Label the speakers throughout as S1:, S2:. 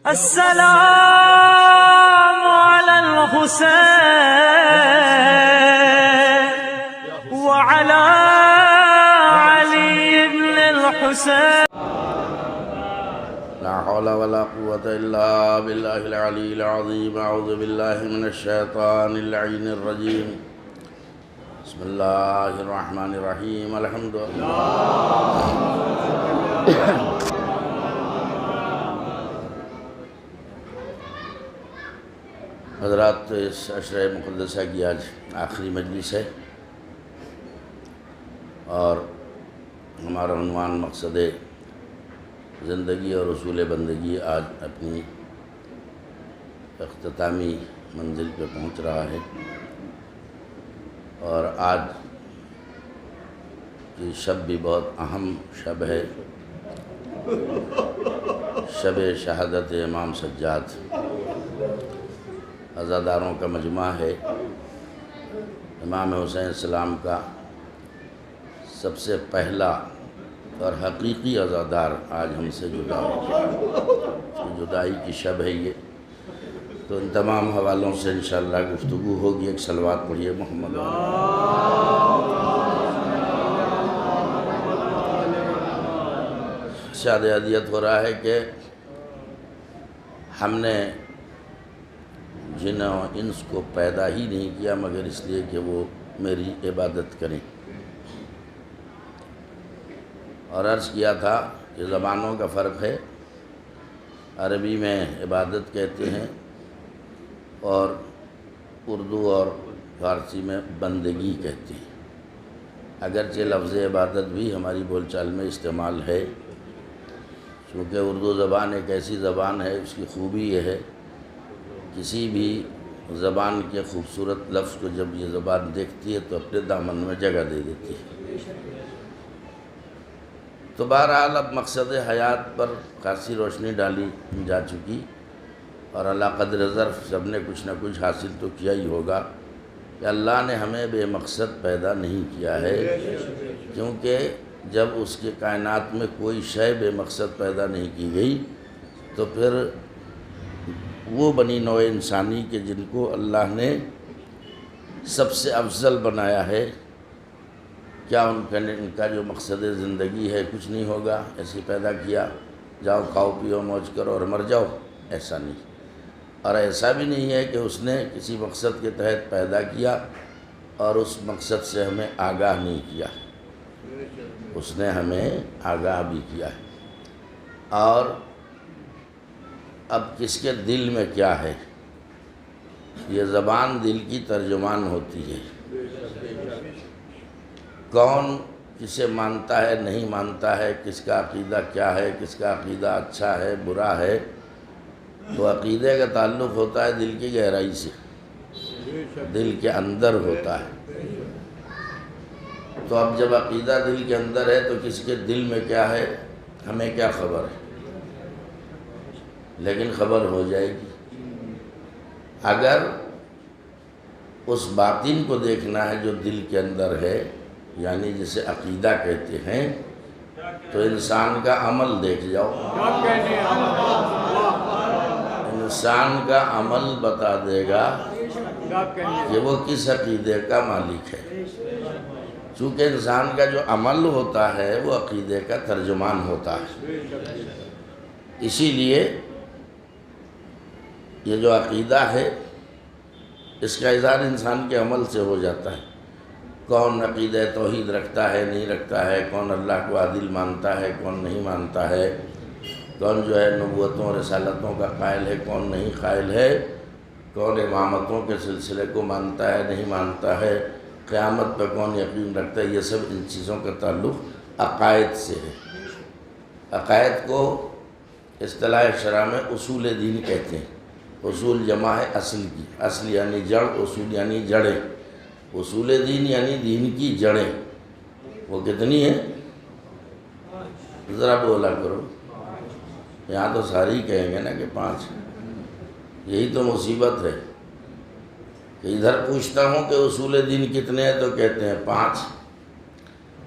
S1: السلام على الحسين وعلى علي بن الحسين.
S2: لا حول ولا قوة إلا بالله العلي العظيم. أعوذ بالله من الشيطان اللعين الرجيم. بسم الله الرحمن الرحيم. الحمد لله. حضرات، اس عشرہ مقدسہ کی آج آخری مجلس ہے اور ہمارا عنوان مقصد زندگی اور اصول بندگی آج اپنی اختتامی منزل پہ پہنچ رہا ہے، اور آج کی شب بھی بہت اہم شب ہے، شب شہادت امام سجاد. عزاداروں کا مجمع ہے. امام حسین السلام کا سب سے پہلا اور حقیقی عزادار آج ہم سے جدا ہو گیا. جدائی کی شب ہے یہ. تو ان تمام حوالوں سے انشاءاللہ گفتگو ہوگی. ایک صلوات پڑھیے محمد. شاد عدیت ہو رہا ہے کہ ہم نے جن و انس کو پیدا ہی نہیں کیا مگر اس لیے کہ وہ میری عبادت کریں. اور عرض کیا تھا کہ زبانوں کا فرق ہے. عربی میں عبادت کہتے ہیں اور اردو اور فارسی میں بندگی کہتے ہیں. اگرچہ لفظ عبادت بھی ہماری بول چال میں استعمال ہے، چونکہ اردو زبان ایک ایسی زبان ہے، اس کی خوبی یہ ہے کسی بھی زبان کے خوبصورت لفظ کو جب یہ زبان دیکھتی ہے تو اپنے دامن میں جگہ دے دیتی ہے. تو بہرحال اب مقصد حیات پر خاصی روشنی ڈالی جا چکی، اور اللہ قدر ظرف سب نے کچھ نہ کچھ حاصل تو کیا ہی ہوگا کہ اللہ نے ہمیں بے مقصد پیدا نہیں کیا ہے، کیونکہ جب اس کے کائنات میں کوئی شے بے مقصد پیدا نہیں کی گئی تو پھر وہ بنی نوع انسانی کے جن کو اللہ نے سب سے افضل بنایا ہے، کیا ان کا جو مقصد زندگی ہے کچھ نہیں ہوگا؟ ایسے پیدا کیا جاؤ کھاؤ پیو موج کرو اور مر جاؤ؟ ایسا نہیں. اور ایسا بھی نہیں ہے کہ اس نے کسی مقصد کے تحت پیدا کیا اور اس مقصد سے ہمیں آگاہ نہیں کیا. اس نے ہمیں آگاہ بھی کیا ہے. اور اب کس کے دل میں کیا ہے، یہ زبان دل کی ترجمان ہوتی ہے. کون کسے مانتا ہے نہیں مانتا ہے، کس کا عقیدہ کیا ہے، کس کا عقیدہ اچھا ہے برا ہے، تو عقیدے کا تعلق ہوتا ہے دل کی گہرائی سے، دل کے اندر ہوتا ہے. تو اب جب عقیدہ دل کے اندر ہے تو کس کے دل میں کیا ہے ہمیں کیا خبر ہے، لیکن خبر ہو جائے گی. اگر اس باطن کو دیکھنا ہے جو دل کے اندر ہے، یعنی جسے عقیدہ کہتے ہیں، تو انسان کا عمل دیکھ جاؤ. انسان کا عمل بتا دے گا کہ وہ کس عقیدے کا مالک ہے. چونکہ انسان کا جو عمل ہوتا ہے وہ عقیدے کا ترجمان ہوتا ہے. اسی لیے یہ جو عقیدہ ہے اس کا اظہار انسان کے عمل سے ہو جاتا ہے. کون عقیدہ توحید رکھتا ہے نہیں رکھتا ہے، کون اللہ کو عادل مانتا ہے کون نہیں مانتا ہے، کون جو ہے نبوتوں رسالتوں کا قائل ہے کون نہیں قائل ہے، کون امامتوں کے سلسلے کو مانتا ہے نہیں مانتا ہے، قیامت پہ کون یقین رکھتا ہے. یہ سب ان چیزوں کا تعلق عقائد سے ہے. عقائد کو اصطلاح شرع میں اصول دین کہتے ہیں. اصول جمع ہے اصل کی. اصل یعنی جڑ، اصول یعنی جڑیں. اصول دین یعنی دین کی جڑیں. وہ کتنی ہیں ذرا بولا کرو. یہاں تو ساری کہیں گے نا کہ 5. یہی تو مصیبت ہے کہ ادھر پوچھتا ہوں کہ اصول دین کتنے ہیں تو کہتے ہیں 5،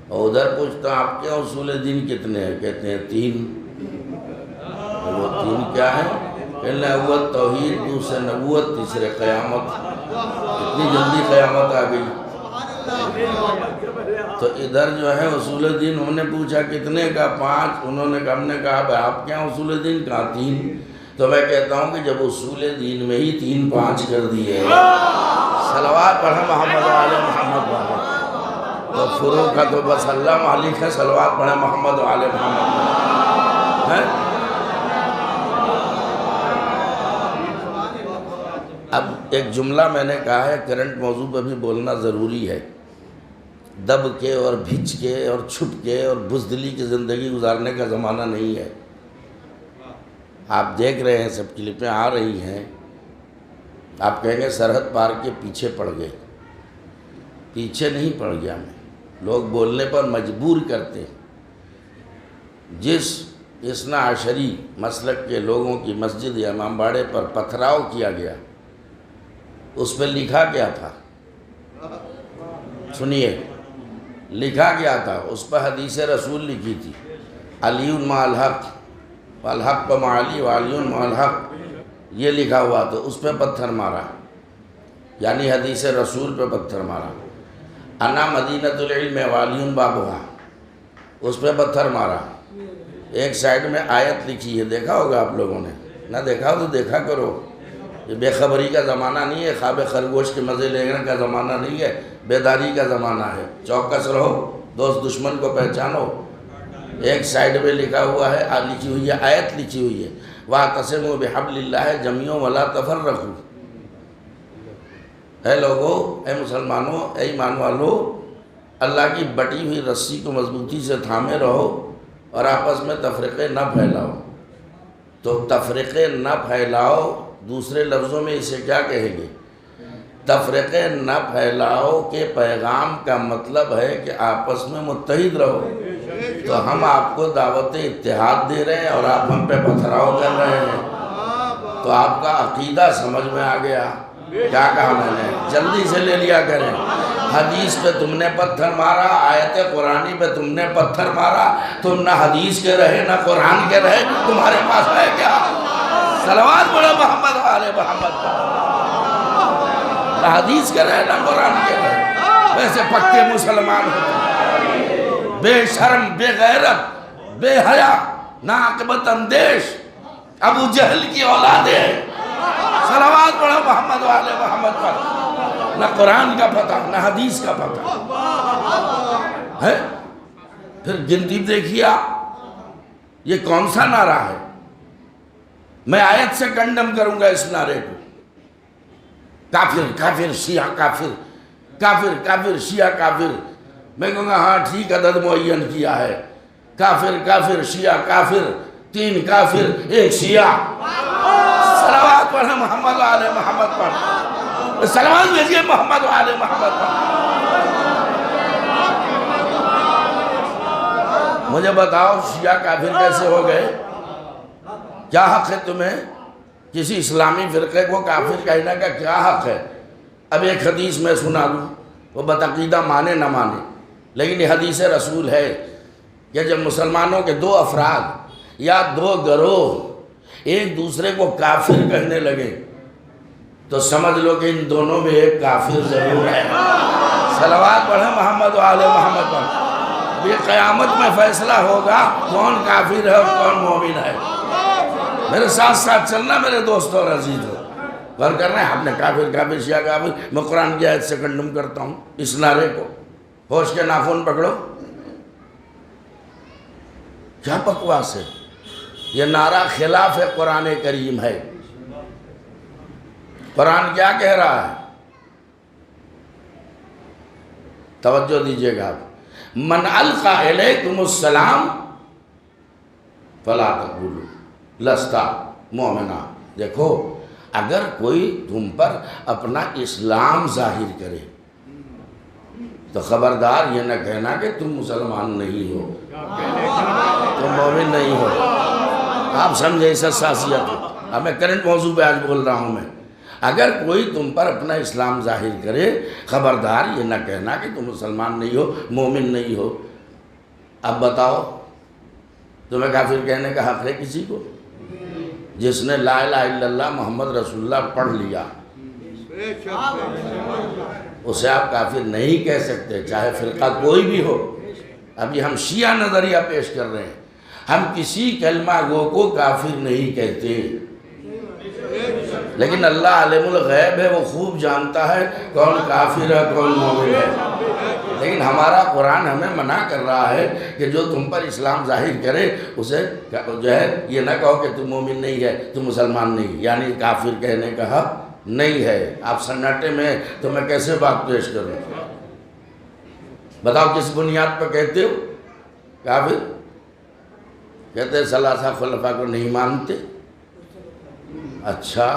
S2: اور ادھر پوچھتا ہوں آپ کے اصول دین کتنے ہیں کہتے ہیں 3. وہ 3 کیا ہیں؟ پہلے اول توحید، دوسرے نبوت، تیسرے قیامت۔ اتنی جلدی قیامت آ گئی۔ تو ادھر جو ہے اصول دین ہم نے پوچھا کتنے کا؟ 5۔ انہوں نے ہم نے کہا بھائی آپ کیا اصول دین؟ کہا 3۔ تو میں کہتا ہوں کہ جب اصول دین میں ہی 3 5 کر دیے، صلوات پڑھیں محمد و آل محمد پڑھیں، تو فروغ کا تو بس اللہ مالک ہے، صلوات پڑھیں محمد و آل محمد ہے۔ اب ایک جملہ میں نے کہا ہے، کرنٹ موضوع پہ بھی بولنا ضروری ہے۔ دب کے اور بھچ کے اور چھپ کے اور بزدلی کی زندگی گزارنے کا زمانہ نہیں ہے۔ آپ دیکھ رہے ہیں سب کلپیں آ رہی ہیں، آپ کہیں گے سرحد پار کے پیچھے پڑ گئے۔ پیچھے نہیں پڑ گیا میں، لوگ بولنے پر مجبور کرتے ہیں۔ جس اثنا عشری مسلک کے لوگوں کی مسجد یا امام باڑے پر پتھراؤ کیا گیا، اس پہ لکھا کیا تھا؟ سنیے، لکھا کیا تھا؟ اس پہ حدیث رسول لکھی تھی، علی مع الحق والحق مع علی وعلی مع الحق، یہ لکھا ہوا تو اس پہ پتھر مارا، یعنی حدیث رسول پہ پتھر مارا۔ انا مدینۃ العلم وعلی بابھا، اس پہ پتھر مارا۔ ایک سائیڈ میں آیت لکھی ہے، دیکھا ہوگا آپ لوگوں نے، نہ دیکھا ہو تو دیکھا کرو۔ یہ بے خبری کا زمانہ نہیں ہے، خواب خرگوش کے مزے لینے کا زمانہ نہیں ہے، بیداری کا زمانہ ہے۔ چوکس رہو، دوست دشمن کو پہچانو۔ ایک سائیڈ میں لکھا ہوا ہے، لکھی ہوئی ہے، آیت لکھی ہوئی ہے، وَاعْتَصِمُوا بِحَبْلِ اللَّهِ جَمِيعًا وَلَا تَفَرَّقُوا۔ اے لوگو، اے مسلمانوں، اے ایمان والو، اللہ کی بٹی ہوئی رسی کو مضبوطی سے تھامے رہو اور آپس میں تفرقے نہ پھیلاؤ۔ تو تفرقے نہ پھیلاؤ، دوسرے لفظوں میں اسے کیا کہیں گے؟ تفرقے نہ پھیلاؤ کے پیغام کا مطلب ہے کہ آپس میں متحد رہو۔ تو ہم آپ کو دعوت اتحاد دے رہے ہیں اور آپ ہم پہ پتھراؤ کر رہے ہیں، تو آپ کا عقیدہ سمجھ میں آ گیا۔ کیا کہا میں نے؟ جلدی سے لے لیا کریں۔ حدیث پہ تم نے پتھر مارا، آیت قرآنی پہ تم نے پتھر مارا، تم نہ حدیث کے رہے نہ قرآن کے رہے، تمہارے پاس ہے کیا؟ صلوات پڑھو محمد و آل محمد پر۔ نہ حدیث کے رہے نہ قرآن کے رہے، ویسے پکے مسلمان ہوتے، بے شرم، بے غیرت، بے حیا، ناعاقبت اندیش، ابو جہل کی اولادیں ہیں۔ صلوات پڑھو محمد و آل محمد پر۔ نہ قرآن کا پتہ، نہ حدیث کا پتہ ہے۔ پھر گنتی دیکھیے آپ، یہ کون سا نعرہ ہے؟ میں آیت سے کنڈم کروں گا اس نعرے کو۔ کافر کافر شیعہ کافر، کافر کافر شیعہ کافر۔ میں کہوں گا ہاں ٹھیک، عدد معین کیا ہے، کافر کافر شیعہ کافر، 3 کافر 1 شیعہ۔ صلوات پڑھیں محمد و آل محمد پر، صلوات بھیجئے محمد و آل محمد پر۔ مجھے بتاؤ شیعہ کافر کیسے ہو گئے؟ کیا حق ہے تمہیں کسی اسلامی فرقے کو کافر کہنے کا؟ کیا حق ہے؟ اب ایک حدیث میں سنا دوں، وہ بتعقیدہ مانے نہ مانے، لیکن یہ حدیث رسول ہے کہ جب مسلمانوں کے 2 افراد یا 2 گروہ ایک دوسرے کو کافر کہنے لگے تو سمجھ لو کہ ان دونوں میں ایک کافر ضرور ہے۔ صلوات پڑھیں محمد و آل محمد پر۔ یہ قیامت میں فیصلہ ہوگا کون کافر ہے اور کون مومن ہے۔ میرے ساتھ ساتھ چلنا میرے دوستوں اور عزیزوں، غور کر رہے ہیں آپ نے کافر کافر شیعہ کافر۔ میں قرآن کی آیت سے کنڈم کرتا ہوں اس نعرے کو۔ ہوش کے ناخن پکڑو، کیا بکواس ہے یہ نعرہ؟ خلاف قرآن کریم ہے۔ قرآن کیا کہہ رہا ہے؟ توجہ دیجئے گا آپ، من القی الیکم السلام فلا تقولوا لستا مومنا۔ دیکھو، اگر کوئی تم پر اپنا اسلام ظاہر کرے تو خبردار یہ نہ کہنا کہ تم مسلمان نہیں ہو، تم مومن نہیں ہو۔ آپ سمجھے اس حساسیت؟ اب میں کرنٹ موضوع پہ آج بول رہا ہوں۔ میں اگر کوئی تم پر اپنا اسلام ظاہر کرے، خبردار یہ نہ کہنا کہ تم مسلمان نہیں ہو، مومن نہیں ہو۔ اب بتاؤ، تمہیں کافر کہنے کا حق ہے کسی کو؟ جس نے لا الہ الا اللہ محمد رسول اللہ پڑھ لیا اسے آپ کافر نہیں کہہ سکتے، چاہے فرقہ کوئی بھی ہو۔ ابھی ہم شیعہ نظریہ پیش کر رہے ہیں، ہم کسی کلمہ گو کو کافر نہیں کہتے، لیکن اللہ عالم الغیب ہے، وہ خوب جانتا ہے کون کافر ہے کون مومن ہے۔ لیکن ہمارا قرآن ہمیں منع کر رہا ہے کہ جو تم پر اسلام ظاہر کرے اسے جو ہے یہ نہ کہو کہ تم مومن نہیں ہے، تم مسلمان نہیں، یعنی کافر کہنے کا حق نہیں ہے۔ آپ سناٹے میں تو میں کیسے بات پیش کروں؟ بتاؤ کس بنیاد پر کہتے ہو کافر؟ کہتے ہیں ثلاثہ خلفاء کو نہیں مانتے۔ اچھا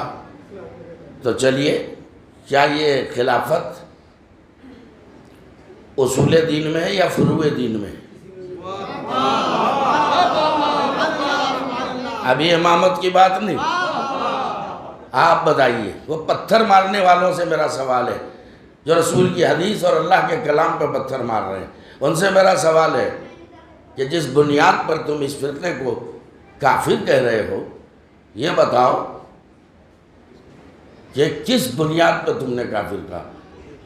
S2: تو چلیے، کیا یہ خلافت اصول دین میں ہے یا فروع دین میں؟ ابھی امامت کی بات نہیں، آپ بتائیے۔ وہ پتھر مارنے والوں سے میرا سوال ہے جو رسول کی حدیث اور اللہ کے کلام پر پتھر مار رہے ہیں، ان سے میرا سوال ہے کہ جس بنیاد پر تم اس فرقے کو کافر کہہ رہے ہو، یہ بتاؤ کہ کس بنیاد پر تم نے کافر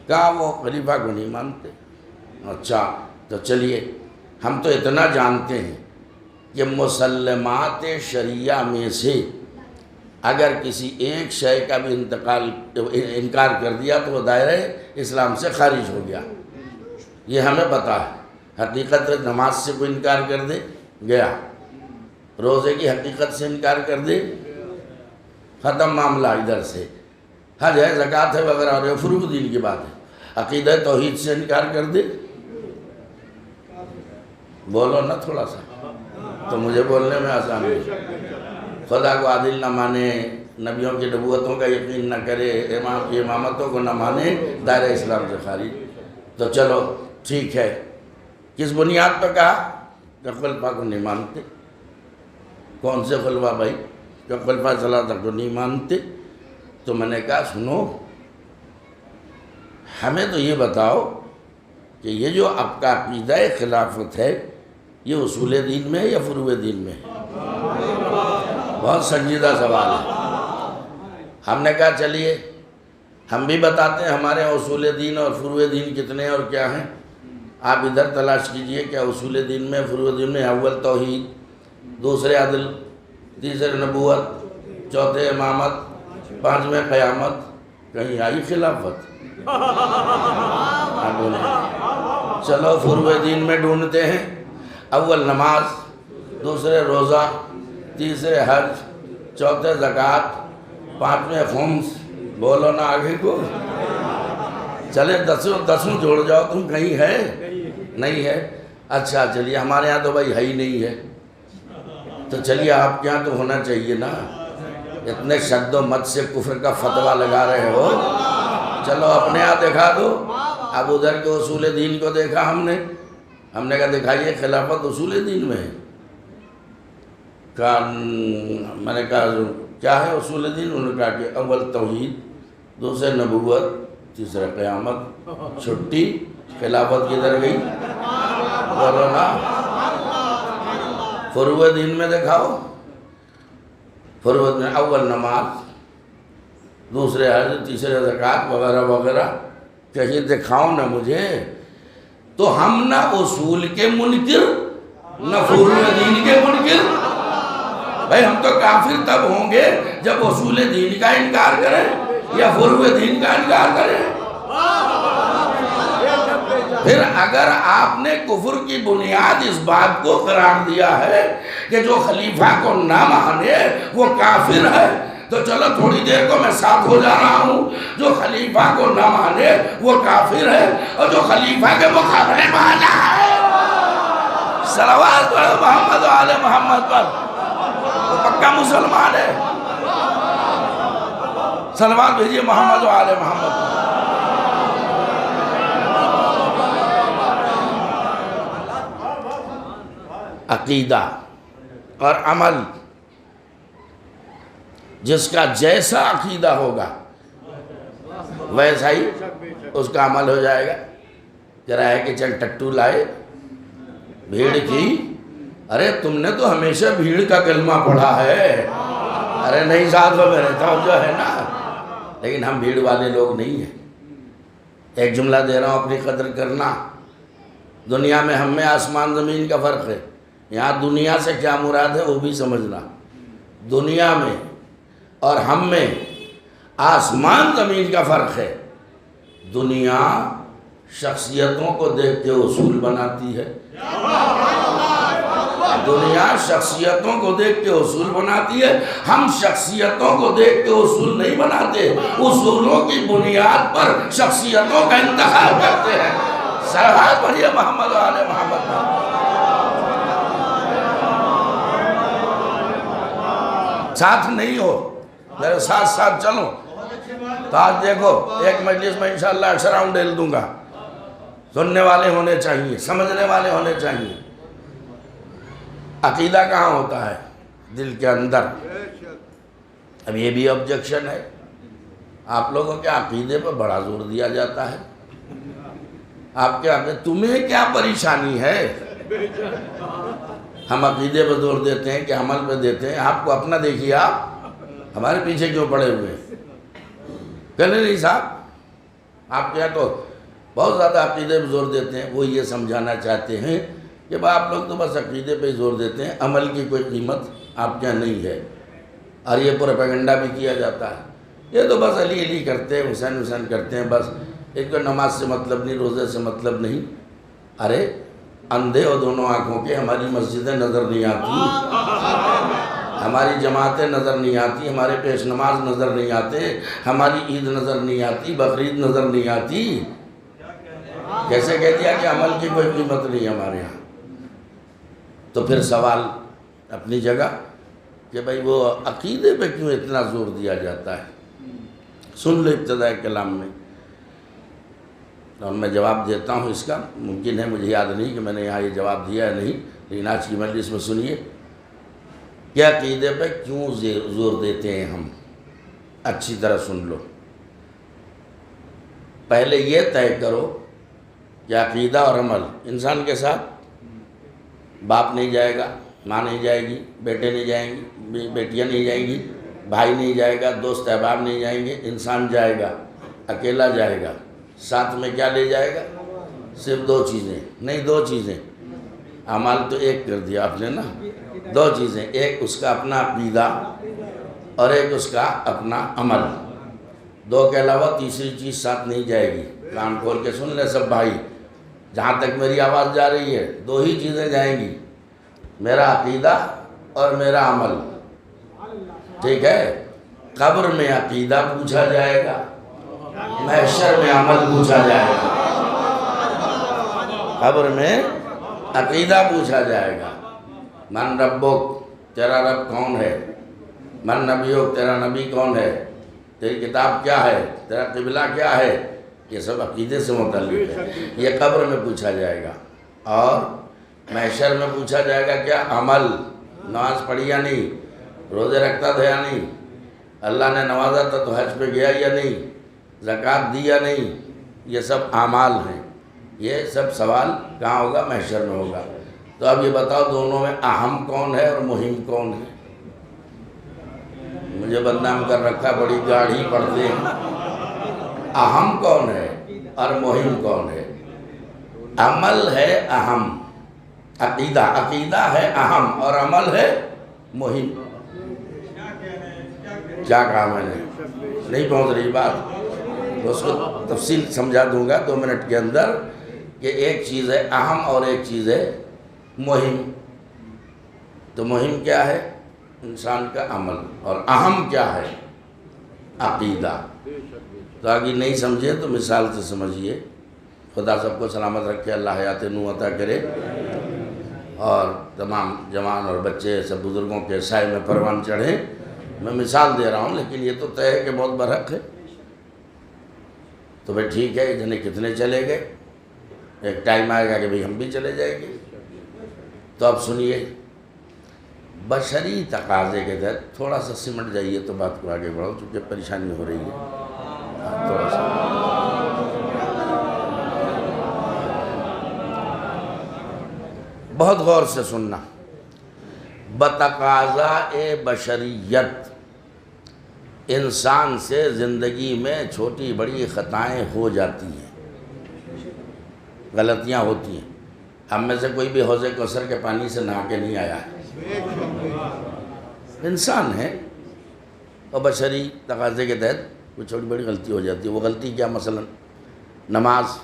S2: کہا وہ خلیفہ کو نہیں مانتے۔ اچھا تو چلیے، ہم تو اتنا جانتے ہیں کہ مسلمات شریعہ میں سے اگر کسی ایک شے کا بھی انکار کر دیا تو وہ دائرہ اسلام سے خارج ہو گیا، یہ ہمیں پتا ہے۔ حقیقت نماز سے کوئی انکار کر دے گیا، روزے کی حقیقت سے انکار کر دے ختم معاملہ ادھر سے، حج ہے زکوٰۃ ہے وغیرہ، اور یہ فروع دین کی بات ہے۔ عقیدہ توحید سے انکار کر دے، بولو نا تھوڑا سا تو مجھے بولنے میں آسانی ہے۔ خدا کو عادل نہ مانے، نبیوں کی نبوتوں کا یقین نہ کرے، امام کی امامتوں کو نہ مانے، دائرہ اسلام سے خارج۔ تو چلو ٹھیک ہے، کس بنیاد پر کہا کہ خلفاء کو نہیں مانتے؟ کون سے خلفاء بھائی؟ کہ خلفاء ثلاثہ کو نہیں مانتے؟ تو میں نے کہا سنو، ہمیں تو یہ بتاؤ کہ یہ جو آپ کا عقیدہ خلافت ہے یہ اصول دین میں ہے یا فروع دین میں ہے؟ بہت سنجیدہ سوال ہے۔ ہم نے کہا چلیے ہم بھی بتاتے ہیں ہمارے اصول دین اور فروع دین کتنے اور کیا ہیں۔ آپ ادھر تلاش کیجئے کہ اصول دین میں فروع دین میں اول توحید، دوسرے عدل، تیسرے نبوت، چوتھے امامت، پانچویں قیامت، کہیں آئی خلافت؟ چلو فروع دین میں ڈھونڈتے ہیں، اول نماز، دوسرے روزہ، تیسرے حج، چوتھے زکوٰۃ، پانچویں خمس، بولو نا آگے کو، چلے دسوں جوڑ جاؤ تم، کہیں ہے؟ نہیں ہے۔ اچھا چلیے، ہمارے ہاں تو بھائی ہے ہی نہیں ہے، تو چلیے آپ کے ہاں تو ہونا چاہیے نا، اتنے شد و مت سے کفر کا فتویٰ لگا رہے ہو، چلو اپنے ہاں دکھا دو۔ اب ادھر کے اصول دین کو دیکھا ہم نے کہا دکھائیے خلافت اصول دین میں ہے۔ میں نے کہا کیا ہے اصول دین؟ انہوں نے کہا کہ اول توحید، دوسرے نبوت، تیسرے قیامت، چھٹی، خلافت کدھر گئی؟ بولو نا، فروع دین میں دکھاؤ۔ فروع دین اول نماز، دوسرے حج، تیسرے زکوٰۃ وغیرہ وغیرہ، کہیں دکھاؤ نا مجھے۔ تو ہم نہ اصول کے منکر نہ فروع دین کے منکر، بھائی ہم تو کافر تب ہوں گے جب اصول دین کا انکار کریں یا فروع دین کا انکار کریں۔ پھر اگر آپ نے کفر کی بنیاد اس بات کو قرار دیا ہے کہ جو خلیفہ کو نہ مانے وہ کافر ہے، تو چلو تھوڑی دیر کو میں ساتھ ہو جا رہا ہوں، جو خلیفہ کو نہ مانے وہ کافر ہے، اور جو خلیفہ کے مقابلے مانا ہے صلوات پڑھو محمد و آل محمد پر، وہ پکا مسلمان ہے۔ صلوات بھیجئے محمد و آل محمد پر۔ عقیدہ اور عمل، جس کا جیسا عقیدہ ہوگا ویسا ہی اس کا عمل ہو جائے گا۔ کرایہ کہ چل ٹٹو لائے بھیڑ کی، ارے تم نے تو ہمیشہ بھیڑ کا کلمہ پڑھا ہے، ارے نہیں ساتھ میں میرے توجہ ہے نا، لیکن ہم بھیڑ والے لوگ نہیں ہیں۔ ایک جملہ دے رہا ہوں، اپنی قدر کرنا۔ دنیا میں ہم میں آسمان زمین کا فرق ہے۔ یہاں دنیا سے کیا مراد ہے وہ بھی سمجھنا۔ دنیا میں اور ہم میں آسمان زمین کا فرق ہے۔ دنیا شخصیتوں کو دیکھ کے اصول بناتی ہے، دنیا شخصیتوں کو دیکھ کے اصول بناتی ہے۔ ہم شخصیتوں کو دیکھ کے اصول نہیں بناتے، اصولوں کی بنیاد پر شخصیتوں کا انتخاب کرتے ہیں۔ صلوات پڑھیے محمد و آل محمد۔ ساتھ نہیں ہو، میرے ساتھ ساتھ چلو تو آج دیکھو ایک مجلس میں انشاءاللہ 8 راؤنڈ ڈیل دوں گا۔ سننے والے ہونے چاہیے، سمجھنے والے ہونے چاہیے۔ عقیدہ کہاں ہوتا ہے؟ دل کے اندر۔ اب یہ بھی آبجیکشن ہے، آپ لوگوں کے عقیدے پر بڑا زور دیا جاتا ہے۔ آپ کے عقیدے، تمہیں کیا پریشانی ہے؟ ہم عقیدے پہ زور دیتے ہیں کہ عمل پہ دیتے ہیں؟ آپ کو اپنا دیکھیے، آپ ہمارے پیچھے کیوں پڑے ہوئے ہیں؟ کہنے نہیں صاحب، آپ کیا تو بہت زیادہ عقیدے پہ زور دیتے ہیں۔ وہ یہ سمجھانا چاہتے ہیں کہ آپ لوگ تو بس عقیدے پہ ہی زور دیتے ہیں، عمل کی کوئی قیمت آپ کیا نہیں ہے۔ اور یہ پروپیگنڈا بھی کیا جاتا ہے، یہ تو بس علی علی کرتے ہیں، حسین حسین کرتے ہیں، بس ایک تو نماز سے مطلب نہیں، روزے سے مطلب نہیں۔ ارے اندھے ہو دونوں آنکھوں کے، ہماری مسجدیں نظر نہیں آتی، ہماری جماعتیں نظر نہیں آتی، ہمارے پیش نماز نظر نہیں آتے، ہماری عید نظر نہیں آتی، بقرعید نظر نہیں آتی۔ کیسے کہہ دیا کہ عمل کی کوئی قیمت نہیں ہمارے ہاں؟ تو پھر سوال اپنی جگہ کہ بھائی وہ عقیدے پہ کیوں اتنا زور دیا جاتا ہے؟ سن لو ابتدائی کلام میں، اور میں جواب دیتا ہوں اس کا۔ ممکن ہے مجھے یاد نہیں کہ میں نے یہاں یہ جواب دیا ہے نہیں، لیکن آج کی مجلس میں سنیے کہ عقیدے پہ کیوں زور دیتے ہیں ہم۔ اچھی طرح سن لو۔ پہلے یہ طے کرو کہ عقیدہ اور عمل انسان کے ساتھ، باپ نہیں جائے گا، ماں نہیں جائے گی، بیٹے نہیں جائیں گی، بیٹیاں نہیں جائیں گی، بھائی نہیں جائے گا، دوست احباب نہیں جائیں گے، انسان جائے گا، اکیلا جائے گا۔ ساتھ میں کیا لے جائے گا؟ صرف 2 چیزیں، نہیں 2 چیزیں، اعمال تو ایک کر دیا آپ نے نا، 2 چیزیں، ایک اس کا اپنا عقیدہ اور ایک اس کا اپنا عمل۔ 2 کے علاوہ تیسری چیز ساتھ نہیں جائے گی۔ کان کھول کے سن لیں سب بھائی، جہاں تک میری آواز جا رہی ہے 2 ہی چیزیں جائیں گی، میرا عقیدہ اور میرا عمل۔ ٹھیک ہے؟ قبر میں عقیدہ پوچھا جائے گا، محشر میں عمل پوچھا جائے گا۔ قبر میں عقیدہ پوچھا جائے گا، من ربک، تیرا رب کون ہے؟ من نبیک، تیرا نبی کون ہے؟ تیری کتاب کیا ہے؟ تیرا قبلہ کیا ہے؟ یہ سب عقیدے سے متعلق ہے، یہ قبر میں پوچھا جائے گا۔ اور محشر میں پوچھا جائے گا کیا؟ عمل، نماز پڑھی یا نہیں، روزے رکھتا تھا یا نہیں، اللہ نے نوازا تھا تو حج پہ گیا یا نہیں، زکوٰۃ دی یا نہیں، یہ سب اعمال ہیں۔ یہ سب سوال کہاں ہوگا؟ محشر میں ہوگا۔ تو اب یہ بتاؤ دونوں میں اہم کون ہے اور مہم کون ہے؟ مجھے بدنام کر رکھا، بڑی گاڑی پڑھتے ہیں۔ اہم کون ہے اور مہم کون ہے؟ عمل ہے اہم، عقیدہ ہے اہم اور عمل ہے مہم۔ کیا کہا میں نے؟ نہیں پہنچ رہی بات، اس کو تفصیل سمجھا دوں گا 2 منٹ کے اندر کہ ایک چیز ہے اہم اور ایک چیز ہے مہم۔ تو مہم کیا ہے؟ انسان کا عمل، اور اہم کیا ہے؟ عقیدہ۔ تو آگے نہیں سمجھے تو مثال سے سمجھیے۔ خدا سب کو سلامت رکھے، اللہ حیات نو عطا کرے، اور تمام جوان اور بچے سب بزرگوں کے سائے میں پروان چڑھیں۔ میں مثال دے رہا ہوں، لیکن یہ تو طے ہے کہ بہت برحق ہے۔ تو بھائی ٹھیک ہے، جنے کتنے چلے گئے، ایک ٹائم آئے گا کہ بھائی ہم بھی چلے جائیں گے۔ تو اب سنیے، بشری تقاضے کے تحت تھوڑا سا سمٹ جائیے تو بات کو آگے بڑھاؤ، چونکہ پریشانی ہو رہی ہے تھوڑا سا۔ بہت غور سے سننا۔ بتقاضاء بشریت انسان سے زندگی میں چھوٹی بڑی خطائیں ہو جاتی ہیں، غلطیاں ہوتی ہیں۔ ہم میں سے کوئی بھی حوض کوثر کے پانی سے نہا کے نہیں آیا ہے، انسان ہے، اور بشری تقاضے کے تحت کوئی چھوٹی بڑی غلطی ہو جاتی ہے۔ وہ غلطی کیا؟ مثلا نماز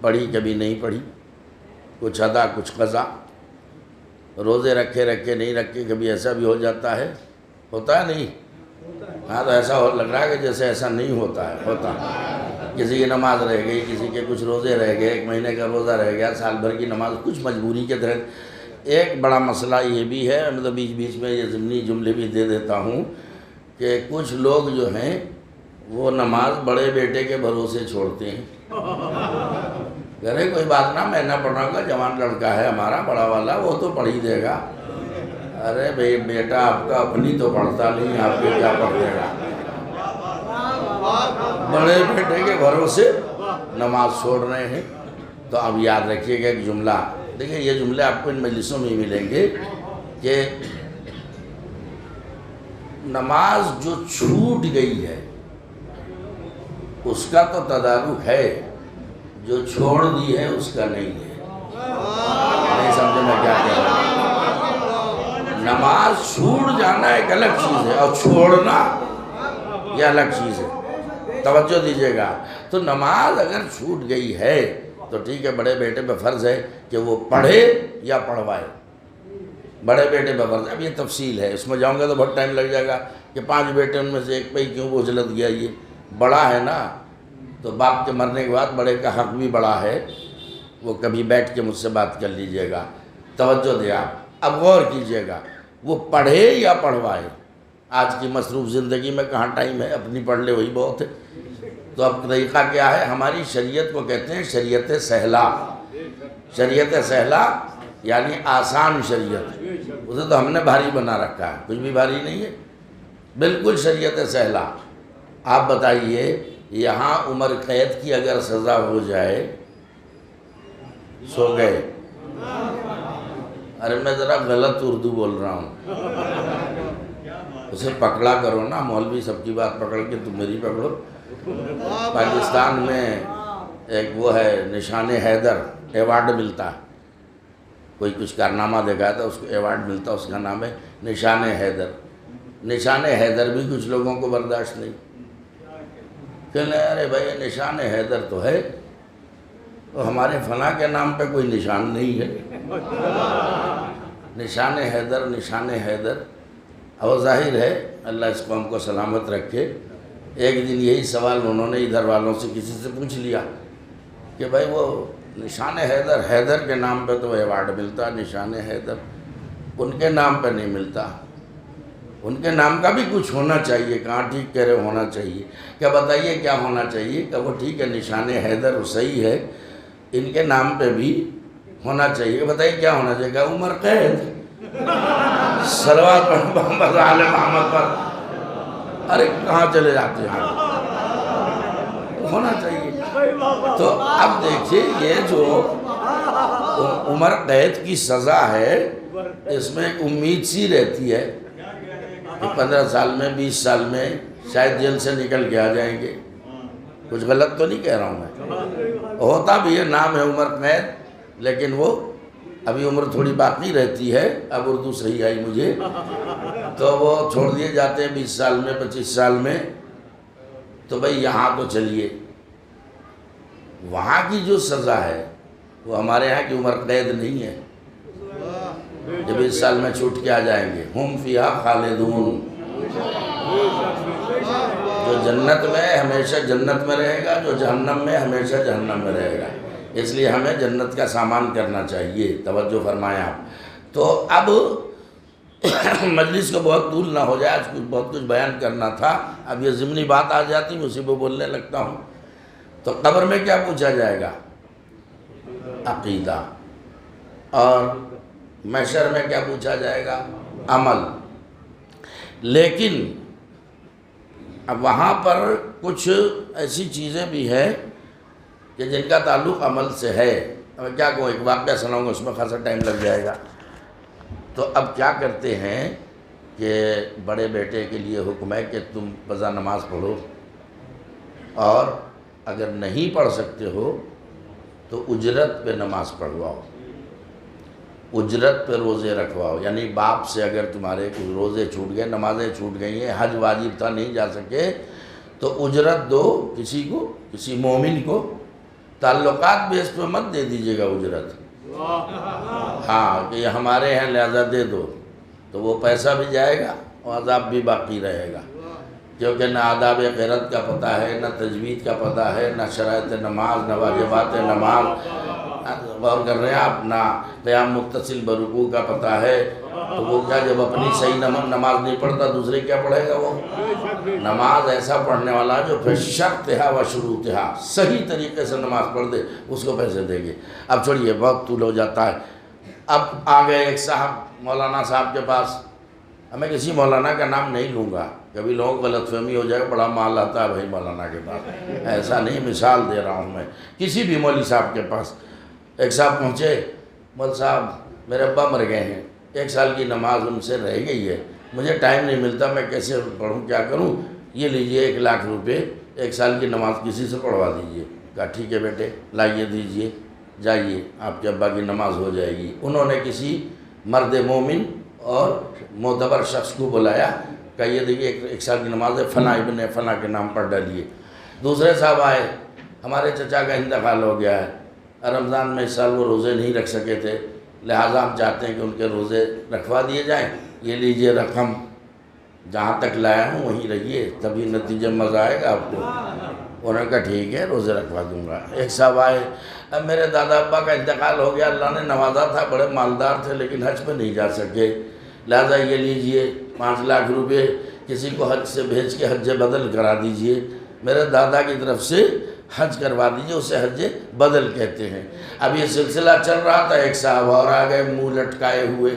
S2: پڑھی کبھی نہیں پڑھی، کچھ ادا کچھ قضا، روزے رکھے نہیں رکھے، کبھی ایسا بھی ہو جاتا ہے، ہوتا ہے نہیں؟ ہاں، تو ایسا لگ رہا ہے کہ جیسے ایسا نہیں ہوتا ہے، ہوتا ہے۔ کسی کی نماز رہ گئی، کسی کے کچھ روزے رہ گئے، 1 مہینے کا روزہ رہ گیا، سال بھر کی نماز، کچھ مجبوری کے تحت۔ ایک بڑا مسئلہ یہ بھی ہے، مطلب بیچ میں یہ ضمنی جملے بھی دے دیتا ہوں کہ کچھ لوگ جو ہیں وہ نماز بڑے بیٹے کے بھروسے چھوڑتے ہیں۔ کہہ رہے کوئی بات نہ، میں نہ پڑھوں گا، جوان لڑکا ہے ہمارا بڑا والا، وہ تو پڑھ ہی دے گا۔ ارے بھئی بیٹا آپ کا اپنی تو پڑھتا نہیں، آپ کے کیا پڑھ دے گا؟ بڑے بیٹے کے بھروسے نماز چھوڑ رہے ہیں۔ تو اب یاد رکھیے گا ایک جملہ، دیکھیں یہ جملے آپ کو ان مجلسوں میں ملیں گے کہ نماز جو چھوٹ گئی ہے اس کا تو تدارک ہے، جو چھوڑ دی ہے اس کا نہیں ہے۔ نہیں سمجھے میں کیا کہہ رہا ہوں؟ نماز چھوٹ جانا ایک الگ چیز ہے، اور چھوڑنا یہ الگ چیز ہے، توجہ دیجیے گا۔ تو نماز اگر چھوٹ گئی ہے تو ٹھیک ہے، بڑے بیٹے پہ فرض ہے کہ وہ پڑھے یا پڑھوائے، بڑے بیٹے پہ فرض ہے۔ اب یہ تفصیل ہے، اس میں جاؤں گا تو بہت ٹائم لگ جائے گا کہ 5 بیٹے ان میں سے ایک پہ ہی کیوں بوجھلت گیا، یہ بڑا ہے نا، تو باپ کے مرنے کے بعد بڑے کا حق بھی بڑا ہے، وہ کبھی بیٹھ کے مجھ سے بات کر لیجئے گا، توجہ دے آپ، اب غور کیجئے گا، وہ پڑھے یا پڑھوائے۔ آج کی مصروف زندگی میں کہاں ٹائم ہے، اپنی پڑھ لے وہی بہت ہے۔ تو اب طریقہ کیا ہے؟ ہماری شریعت کو کہتے ہیں شریعت سہلا۔ شریعت سہلا یعنی آسان شریعت، اسے تو ہم نے بھاری بنا رکھا ہے، کچھ بھی بھاری نہیں ہے، بالکل شریعت سہلا۔ آپ بتائیے یہاں عمر قید کی اگر سزا ہو جائے، سو گئے، ارے میں ذرا غلط اردو بول رہا ہوں، اسے پکڑا کرو نا، مولوی سب کی بات پکڑ کے تم میری پکڑو۔ پاکستان میں ایک وہ ہے نشان حیدر، ایوارڈ ملتا ہے، کوئی کچھ کارنامہ دکھایا تھا اس کو ایوارڈ ملتا، اس کا نام ہے نشان حیدر۔ نشان حیدر بھی کچھ لوگوں کو برداشت نہیں، کہنے ارے بھائی نشان حیدر تو ہے، تو ہمارے فلاں کے نام پہ کوئی نشان نہیں ہے۔ نشان حیدر، نشان حیدر، اور ظاہر ہے اللہ اس قوم کو سلامت رکھے۔ ایک دن یہی سوال انہوں نے ادھر والوں سے کسی سے پوچھ لیا کہ بھائی وہ نشان حیدر، حیدر کے نام پہ تو ایوارڈ ملتا، نشان حیدر ان کے نام پہ نہیں ملتا، ان کے نام کا بھی کچھ ہونا چاہیے۔ کہاں ٹھیک کہہ رہے ہونا چاہیے، کیا بتائیے کیا ہونا چاہیے؟ کہ وہ ٹھیک ہے نشان حیدر وہ صحیح ہے، ان کے نام پہ بھی ہونا چاہیے، بتائیے کیا ہونا چاہیے؟ کہ عمر قید، صلوات محمد علی محمد پر۔ ارے کہاں چلے جاتے ہیں، ہونا چاہیے۔ تو اب دیکھیے یہ جو عمر قید کی سزا ہے، اس میں ایک امید سی رہتی ہے کہ 15 سال میں 20 سال میں شاید جیل سے نکل کے آ جائیں گے۔ کچھ غلط تو نہیں کہہ رہا ہوں میں، ہوتا بھی ہے، نام ہے عمر قید، لیکن وہ ابھی عمر تھوڑی باقی رہتی ہے، اب اردو صحیح آئی مجھے، تو وہ چھوڑ دیے جاتے ہیں 20 سال میں 25 سال میں۔ تو بھئی یہاں تو چلیے، وہاں کی جو سزا ہے وہ ہمارے یہاں کی عمر قید نہیں ہے، جب 20 سال میں چھوٹ کے آ جائیں گے۔ ہم فیہا خالدون، جو جنت میں ہمیشہ جنت میں رہے گا، جو جہنم میں ہمیشہ جہنم میں رہے گا۔ اس لیے ہمیں جنت کا سامان کرنا چاہیے، توجہ فرمائیں آپ۔ تو اب مجلس کو بہت طول نہ ہو جائے، آج بہت کچھ بیان کرنا تھا، اب یہ ضمنی بات آ جاتی میں اسی پہ بولنے لگتا ہوں۔ تو قبر میں کیا پوچھا جائے گا؟ عقیدہ۔ اور محشر میں کیا پوچھا جائے گا؟ عمل۔ لیکن اب وہاں پر کچھ ایسی چیزیں بھی ہیں کہ جن کا تعلق عمل سے ہے۔ اب کیا کہوں، ایک واقعہ سناؤں گا، اس میں خاصا ٹائم لگ جائے گا۔ تو اب کیا کرتے ہیں کہ بڑے بیٹے کے لیے حکم ہے کہ تم قضا نماز پڑھو، اور اگر نہیں پڑھ سکتے ہو تو اجرت پہ نماز پڑھواؤ، اجرت پہ روزے رکھواؤ۔ یعنی باپ سے اگر تمہارے کچھ روزے چھوٹ گئے، نمازیں چھوٹ گئی ہیں، حج واجب تھا نہیں جا سکے، تو اجرت دو کسی کو، کسی مومن کو۔ تعلقات بیس پہ مت دے دیجیے گا اجرت، ہاں کہ یہ ہمارے ہیں لہذا دے دو، تو وہ پیسہ بھی جائے گا اور عذاب بھی باقی رہے گا، کیونکہ نہ آداب قرأت کا پتہ ہے، نہ تجوید کا پتہ ہے، نہ شرائط نماز، نہ واجبات نماز، غور کر رہے ہیں آپ، نہ قیام متصل برکوع کا پتہ ہے، تو وہ کیا جب اپنی صحیح نماز نہیں پڑھتا دوسرے کیا پڑھے گا؟ وہ نماز ایسا پڑھنے والا جو پھر شرطہا و شروطہا صحیح طریقے سے نماز پڑھ دے اس کو پیسے دیں گے۔ اب چھوڑیے بہت طول ہو جاتا ہے۔ اب آ گئے ایک صاحب مولانا صاحب کے پاس، میں کسی مولانا کا نام نہیں لوں گا، کبھی لوگوں کو غلط فہمی ہو جائے، بڑا مال آتا ہے بھائی مولانا کے پاس، ایسا نہیں، مثال دے رہا ہوں میں۔ کسی بھی مولوی صاحب کے پاس ایک صاحب پہنچے، مول صاحب میرے ابا مر گئے ہیں، 1 سال کی نماز ان سے رہ گئی ہے، مجھے ٹائم نہیں ملتا، میں کیسے پڑھوں، کیا کروں؟ یہ لیجئے 1 لاکھ روپے، 1 سال کی نماز کسی سے پڑھوا دیجئے۔ کہا ٹھیک ہے بیٹے، لائیے دیجئے، جائیے آپ کے ابا کی نماز ہو جائے گی۔ انہوں نے کسی مرد مومن اور معتبر شخص کو بلایا، کہ یہ دیکھیے 1 سال کی نماز ہے، فلاں ابن فلاں کے نام پر ڈالیے۔ دوسرے صاحب آئے، ہمارے چچا کا انتقال ہو گیا ہے، رمضان میں اس سال وہ روزے نہیں رکھ سکے تھے، لہٰذا ہم چاہتے ہیں کہ ان کے روزے رکھوا دیے جائیں، یہ لیجئے رقم، جہاں تک لایا ہوں وہیں رہیے، تبھی نتیجہ مزہ آئے گا آپ کو۔ انہوں نے کہا ٹھیک ہے روزے رکھوا دوں گا۔ ایک صاحب آئے، اب میرے دادا ابا کا انتقال ہو گیا، اللہ نے نوازا تھا، بڑے مالدار تھے لیکن حج پہ نہیں جا سکے، لہٰذا یہ لیجئے 5 لاکھ روپے، کسی کو حج سے بھیج کے حج بدل کرا دیجئے، میرے دادا کی طرف سے حج کروا دیجئے، اسے حج بدل کہتے ہیں۔ اب یہ سلسلہ چل رہا تھا، ایک صاحب اور آ گئے منہ لٹکائے ہوئے،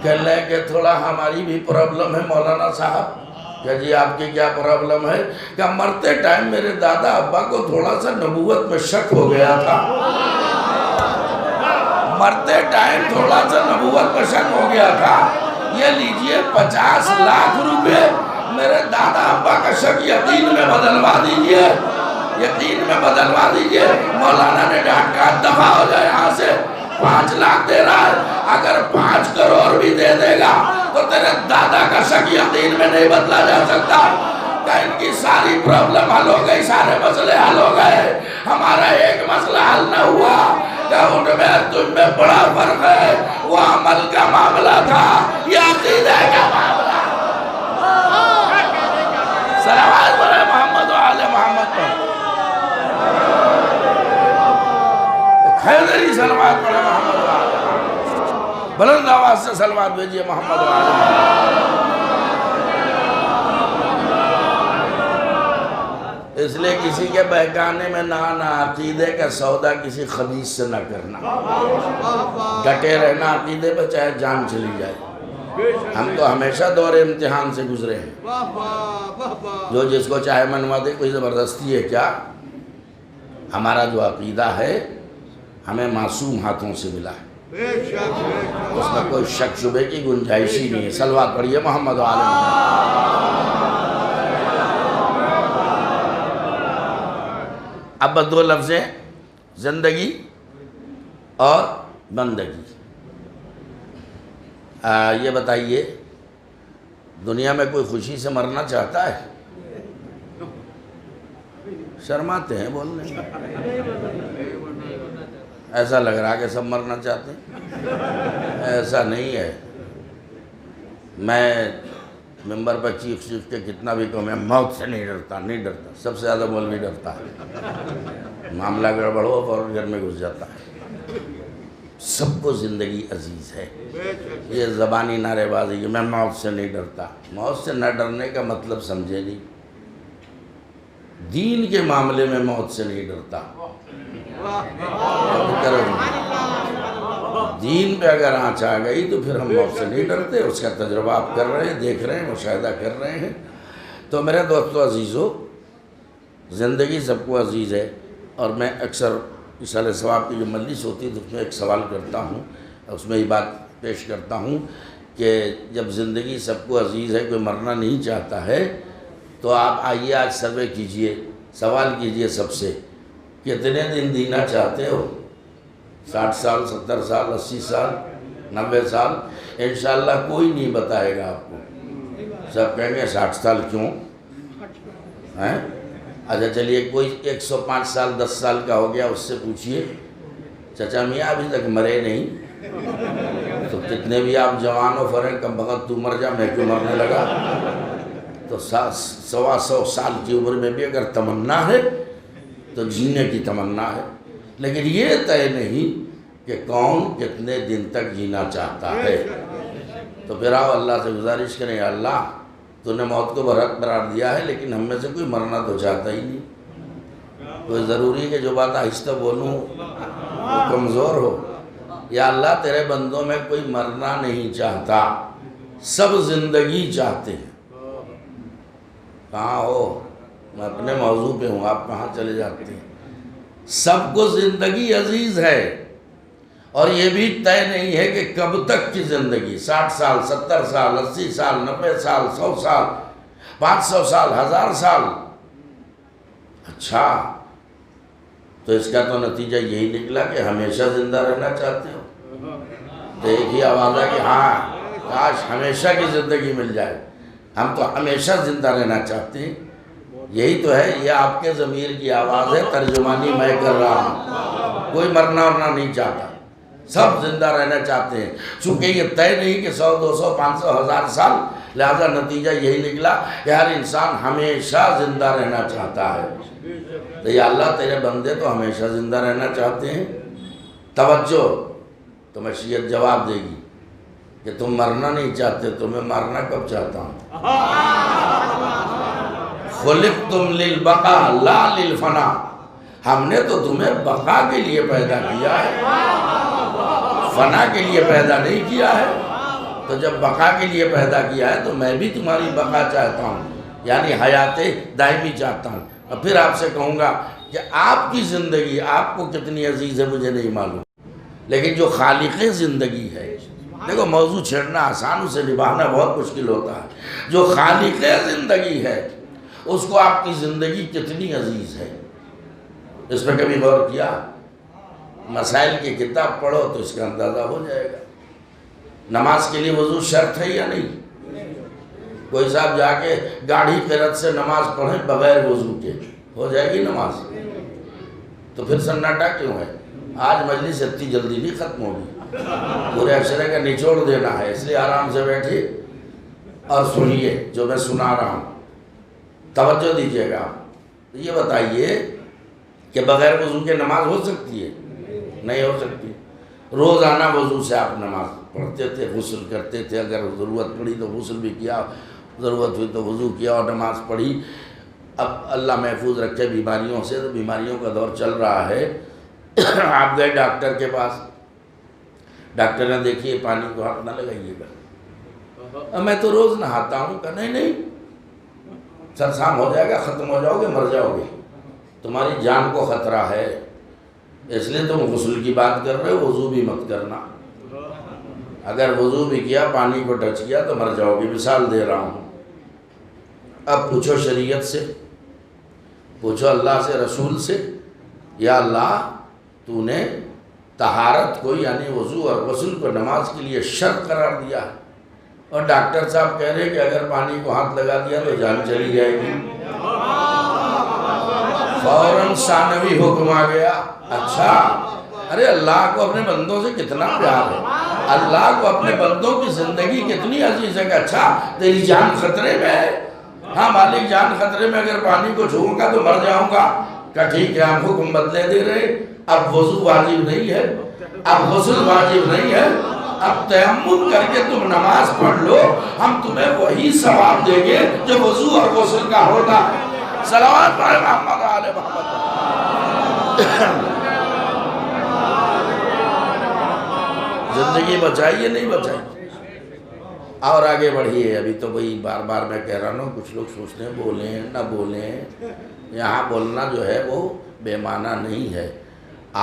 S2: کہنے لگے کہ تھوڑا ہماری بھی پرابلم ہے مولانا صاحب۔ کہ جی آپ کی کیا پرابلم ہے؟ کہ مرتے ٹائم میرے دادا ابا کو تھوڑا سا نبوت میں شک ہو گیا تھا، مرتے ٹائم تھوڑا سا نبوت میں شک ہو گیا تھا، یہ لیجئے 50 لاکھ روپے، میرے دادا ابا کا شک یقین میں بدلوا دیجئے، یقین میں بدلوا دیجئے۔ مولانا نے ڈانٹ کہا دفع ہو جائے یہاں سے، 5 لاکھ دے رہا ہے، اگر 5 کروڑ بھی دے دے گا تو تیرے دادا کا شک یقین میں نہیں بدلا جا سکتا۔ کہ ان کی ساری پرابلم حل ہو گئی، سارے مسئلے حل ہو گئے، ہمارا ایک مسئلہ حل نہ ہوا، کہ ان میں تم میں بڑا فرق ہے، وہ عمل کا معاملہ تھا، یہ عقیدہ کا معاملہ۔ صلوات علی محمد و آل محمد پر حیدری صلوات پڑھے محمد و آل محمد، بلند آواز سے صلوات بھیجئے محمد و آل محمد۔ اس لئے کسی کے بہکانے میں نہ آنا، عقیدے کا سودا کسی خبیث سے نہ کرنا، ڈٹے رہنا عقیدے پہ چاہے جان چلی جائے۔ ہم تو ہمیشہ دور امتحان سے گزرے ہیں، جو جس کو چاہے منوا دے، کوئی زبردستی ہے کیا؟ ہمارا جو عقیدہ ہے ہمیں معصوم ہاتھوں سے ملا ہے، اس میں کوئی شک شبے کی گنجائش ہی نہیں ہے۔ صلوات پڑھیے محمد و آل محمد۔ اب 2 لفظ ہیں، زندگی اور بندگی۔ یہ بتائیے دنیا میں کوئی خوشی سے مرنا چاہتا ہے؟ شرماتے ہیں بولنے میں، ایسا لگ رہا کہ سب مرنا چاہتے ہیں، ایسا نہیں ہے۔ میں ممبر پر چیخ کے کتنا بھی کہوں، میں موت سے نہیں ڈرتا، نہیں ڈرتا، سب سے زیادہ مولوی ڈرتا ہے، معاملہ گڑبڑ ہو اور گھر میں گھس جاتا ہے۔ سب کو زندگی عزیز ہے، یہ زبانی نعرے بازی کہ میں موت سے نہیں ڈرتا، موت سے نہ ڈرنے کا مطلب سمجھے نہیں، دین کے معاملے میں موت سے نہیں ڈرتا، دین پہ اگر آنچ آ گئی تو پھر ہم موت سے نہیں ڈرتے، اس کا تجربہ آپ کر رہے ہیں، دیکھ رہے ہیں، مشاہدہ کر رہے ہیں۔ تو میرے دوستو عزیزو، زندگی سب کو عزیز ہے، اور میں اکثر اصالہ ثواب کی جو مجلس ہوتی ہے تو اس میں ایک سوال کرتا ہوں، اس میں یہ بات پیش کرتا ہوں کہ جب زندگی سب کو عزیز ہے، کوئی مرنا نہیں چاہتا ہے، تو آپ آئیے آج سروے کیجئے، سوال کیجئے سب سے، کتنے دن جینا چاہتے ہو؟ 60 سال، 70 سال، 80 سال، 90 سال؟ انشاءاللہ کوئی نہیں بتائے گا آپ کو، سب کہیں گے 60 سال کیوں؟ اچھا چلیے، کوئی 105 سال 10 سال کا ہو گیا، اس سے پوچھئے چچا میاں ابھی تک مرے نہیں؟ تو کتنے بھی آپ جوان و فریں کم بغت تو مر جا، میں کیوں مرنے لگا؟ تو 125 سال کی عمر میں بھی اگر تمنا ہے تو جینے کی تمنا ہے، لیکن یہ طے نہیں کہ کون کتنے دن تک جینا چاہتا ہے۔ تو پھر آؤ اللہ سے گزارش کریں، یا اللہ تو نے موت کو برحق قرار دیا ہے، لیکن ہم میں سے کوئی مرنا تو چاہتا ہی نہیں۔ کوئی ضروری ہے کہ جو بات آہستہ بولوں وہ کمزور ہو؟ یا اللہ تیرے بندوں میں کوئی مرنا نہیں چاہتا، سب زندگی چاہتے ہیں۔ کہاں ہو؟ میں اپنے موضوع پہ ہوں، آپ کہاں چلے جاتے ہیں؟ سب کو زندگی عزیز ہے، اور یہ بھی طے نہیں ہے کہ کب تک کی زندگی، 60 سال، 70 سال، 80 سال، 90 سال، 100 سال، 500 سال، 1000 سال۔ اچھا تو اس کا تو نتیجہ یہی نکلا کہ ہمیشہ زندہ رہنا چاہتے ہو؟ تو ایک ہی آواز ہے کہ ہاں کاش ہمیشہ کی زندگی مل جائے، ہم تو ہمیشہ زندہ رہنا چاہتے ہیں۔ یہی تو ہے، یہ آپ کے ضمیر کی آواز ہے، ترجمانی میں کر رہا ہوں۔ کوئی مرنا نہیں چاہتا، سب زندہ رہنا چاہتے ہیں۔ چونکہ یہ طے نہیں کہ 100، 200، 500، 1000 سال، لہذا نتیجہ یہی نکلا کہ ہر انسان ہمیشہ زندہ رہنا چاہتا ہے۔ تو یا اللہ تیرے بندے تو ہمیشہ زندہ رہنا چاہتے ہیں۔ توجہ، تو مشیت جواب دے گی کہ تم مرنا نہیں چاہتے، تو میں مرنا کب چاہتا ہوں؟ خلقتم للبقاء لا للفنا، ہم نے تو تمہیں بقا کے لیے پیدا کیا ہے، فنا کے لیے پیدا نہیں کیا ہے۔ تو جب بقا کے لیے پیدا کیا ہے تو میں بھی تمہاری بقا چاہتا ہوں، یعنی حیات دائمی چاہتا ہوں۔ اور پھر آپ سے کہوں گا کہ آپ کی زندگی آپ کو کتنی عزیز ہے مجھے نہیں معلوم، لیکن جو خالق زندگی ہے، دیکھو موضوع چھیڑنا آسان، اسے نبھانا بہت مشکل ہوتا ہے۔ جو خالق زندگی ہے اس کو آپ کی زندگی کتنی عزیز ہے، اس پر کبھی غور کیا؟ مسائل کی کتاب پڑھو تو اس کا اندازہ ہو جائے گا۔ نماز کے لیے وضو شرط ہے یا نہیں؟ کوئی صاحب جا کے گاڑھی قرت سے نماز پڑھیں بغیر وضو کے، ہو جائے گی نماز؟ تو پھر سناٹا کیوں ہے؟ آج مجلس اتنی جلدی نہیں ختم ہوگی، پورے عشرے کا نچوڑ دینا ہے، اس لیے آرام سے بیٹھے اور سنیے جو میں سنا رہا ہوں، توجہ دیجیے گا۔ یہ بتائیے کہ بغیر وضو کے نماز ہو سکتی ہے؟ نہیں ہو سکتی۔ روزانہ وضو سے آپ نماز پڑھتے تھے، غسل کرتے تھے، اگر ضرورت پڑی تو غسل بھی کیا، ضرورت ہوئی تو وضو کیا اور نماز پڑھی۔ اب اللہ محفوظ رکھے بیماریوں سے، تو بیماریوں کا دور چل رہا ہے۔ آپ گئے ڈاکٹر کے پاس، ڈاکٹر نے دیکھیے پانی کو ہاتھ نہ لگائیے گا، میں تو روز نہاتا ہوں۔ کہا نہیں، سرسام ہو جائے گا، ختم ہو جاؤ گے، مر جاؤ گے، تمہاری جان کو خطرہ ہے، اس لیے تم غسل کی بات کر رہے ہو، وضو بھی مت کرنا۔ اگر وضو بھی کیا، پانی کو ٹچ کیا تو مر جاؤ گے، مثال دے رہا ہوں۔ اب پوچھو شریعت سے، پوچھو اللہ سے، رسول سے، یا اللہ تو نے طہارت کو یعنی وضو اور غسل کو نماز کے لیے شرط قرار دیا ہے، اور ڈاکٹر صاحب کہہ رہے کہ اگر پانی کو ہاتھ لگا دیا تو جان چلی جائے گی۔ فوراً ثانوی حکم آ گیا۔ اچھا، ارے اللہ کو اپنے بندوں سے کتنا پیار ہے، اللہ کو اپنے بندوں کی زندگی کتنی عزیز ہے کہ اچھا تیری جان خطرے میں ہے؟ ہاں مالک، جان خطرے میں، اگر پانی کو چھوؤں گا تو مر جاؤں گا۔ کہ ٹھیک ہے، ہم حکم بدلے دے رہے، اب وضو واجب نہیں ہے، اب غسل واجب نہیں ہے، اب تیمم کر کے تم نماز پڑھ لو، ہم تمہیں وہی ثواب دیں گے جو وضو اور غسل کا ہوتا ہے۔ صلوات پڑھیں محمد آل محمد۔ زندگی بچائیے نہیں بچائی؟ اور آگے بڑھیے۔ ابھی تو وہی بار بار میں کہہ رہا ہوں، کچھ لوگ سوچتے ہیں بولیں نہ بولیں، یہاں بولنا جو ہے وہ بے معنی نہیں ہے،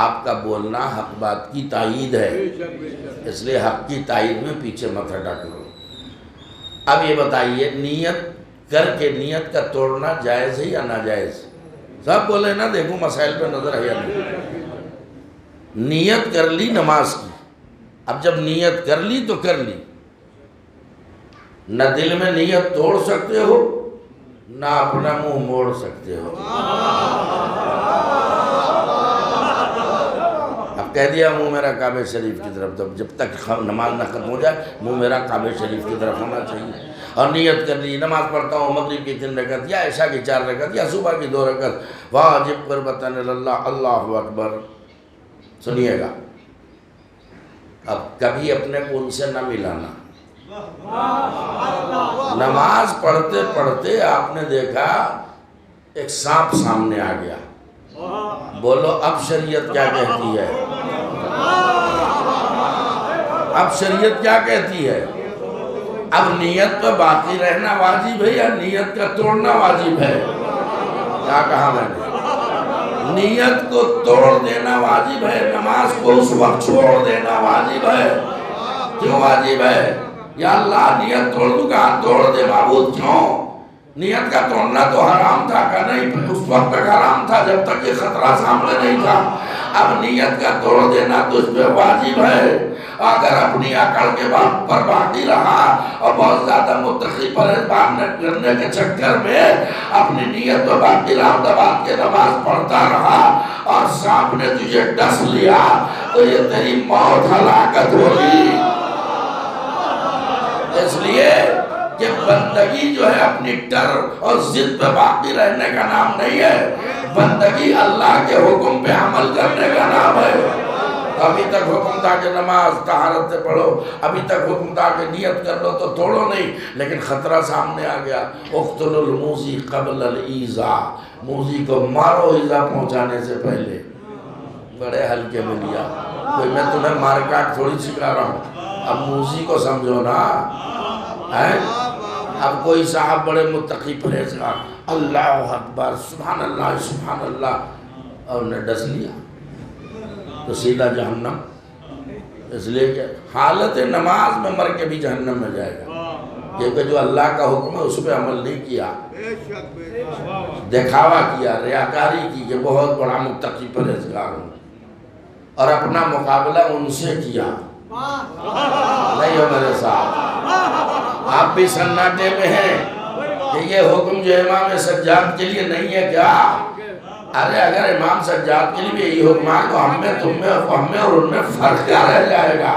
S2: آپ کا بولنا حق بات کی تائید ہے، اس لیے حق کی تائید میں پیچھے مت ہٹا کرو۔ اب یہ بتائیے نیت کر کے نیت کا توڑنا جائز ہے یا ناجائز؟ سب بولے نا دیکھو مسائل پہ نظر ہے یا نہیں. نیت کر لی نماز کی، اب جب نیت کر لی تو کر لی، نہ دل میں نیت توڑ سکتے ہو نہ اپنا منہ موڑ سکتے ہو. اب کہہ دیا منہ میرا کعبہ شریف کی طرف، تو جب تک نماز نہ ختم ہو جائے منہ میرا کعبہ شریف کی طرف ہونا چاہیے. اور نیت کر لی نماز پڑھتا ہوں مغرب کی 3 رکعت یا عشاء کی 4 رکعت یا صبح کی 2 رکعت، واجب قربتاً اللہ، اللہ اکبر. سنیے گا، اب کبھی اپنے کو ان سے نہ ملانا. نماز پڑھتے پڑھتے آپ نے دیکھا ایک سانپ سامنے آ گیا، بولو اب شریعت کیا کہتی ہے؟ اب شریعت کیا کہتی ہے؟ اب نیت پہ باقی رہنا واجب ہے یا نیت کا توڑنا واجب ہے؟ کیا کہا میں نے؟ نیت کو توڑ دینا واجب ہے، نماز کو اس وقت چھوڑ دینا واجب ہے. کیوں واجب ہے؟ یا اللہ نیت توڑ دوں، کہاں توڑ دے معبود. کیوں؟ نیت کا توڑنا تو حرام تھا کہ نہیں؟ اس وقت تک حرام تھا جب تک یہ خطرہ سامنے نہیں تھا. اب نیت کا توڑ دینا تو اس پہ واجب ہے. اگر اپنی عقل کے پر باقی رہا اور بہت زیادہ متقی پرہیزگار کرنے کے چکر میں اپنی نیت تو باقی رہا، دبا کے نماز پڑھتا رہا اور سانپ نے تجھے ڈس لیا تو یہ تیری موت ہلاکت ہوگی. اس لیے کہ بندگی جو ہے اپنی ڈر اور ضد پہ باقی رہنے کا نام نہیں ہے، بندگی اللہ کے حکم پہ عمل کرنے کا نام ہے. ابھی تک حکم تھا کہ نماز طہارت سے پڑھو، ابھی تک حکم تھا کہ نیت کر لو تو توڑو نہیں، لیکن خطرہ سامنے آ گیا. اقتل الموذی قبل الایذاء، موذی کو مارو ایذا پہنچانے سے پہلے. بڑے ہلکے میں لیا، کوئی میں تمہیں مار کاٹ تھوڑی سکھا رہا ہوں. اب موذی کو سمجھو نا. اب کوئی صاحب بڑے متقی پرہیزگار، اللہ اکبر سبحان اللہ سبحان اللہ، اور نے ڈس لیا تو سیدھا جہنم. اس لیے کہ حالت نماز میں مر کے بھی جہنم میں جائے گا، کیونکہ جو اللہ کا حکم ہے اس پہ عمل نہیں کیا، دکھاوا کیا، ریاکاری کی کہ بہت بڑا متقی پرہیزگار ہوں، اور اپنا مقابلہ ان سے کیا. نہیں ہو میرے ساتھ؟ آپ بھی سناٹے میں ہیں کہ یہ حکم جو امام سجاد کے لیے نہیں ہے کیا؟ ارے اگر امام سجاد کے لیے بھی یہی حکم ہے تو ہم میں اور ان میں فرق کیا رہ جائے گا؟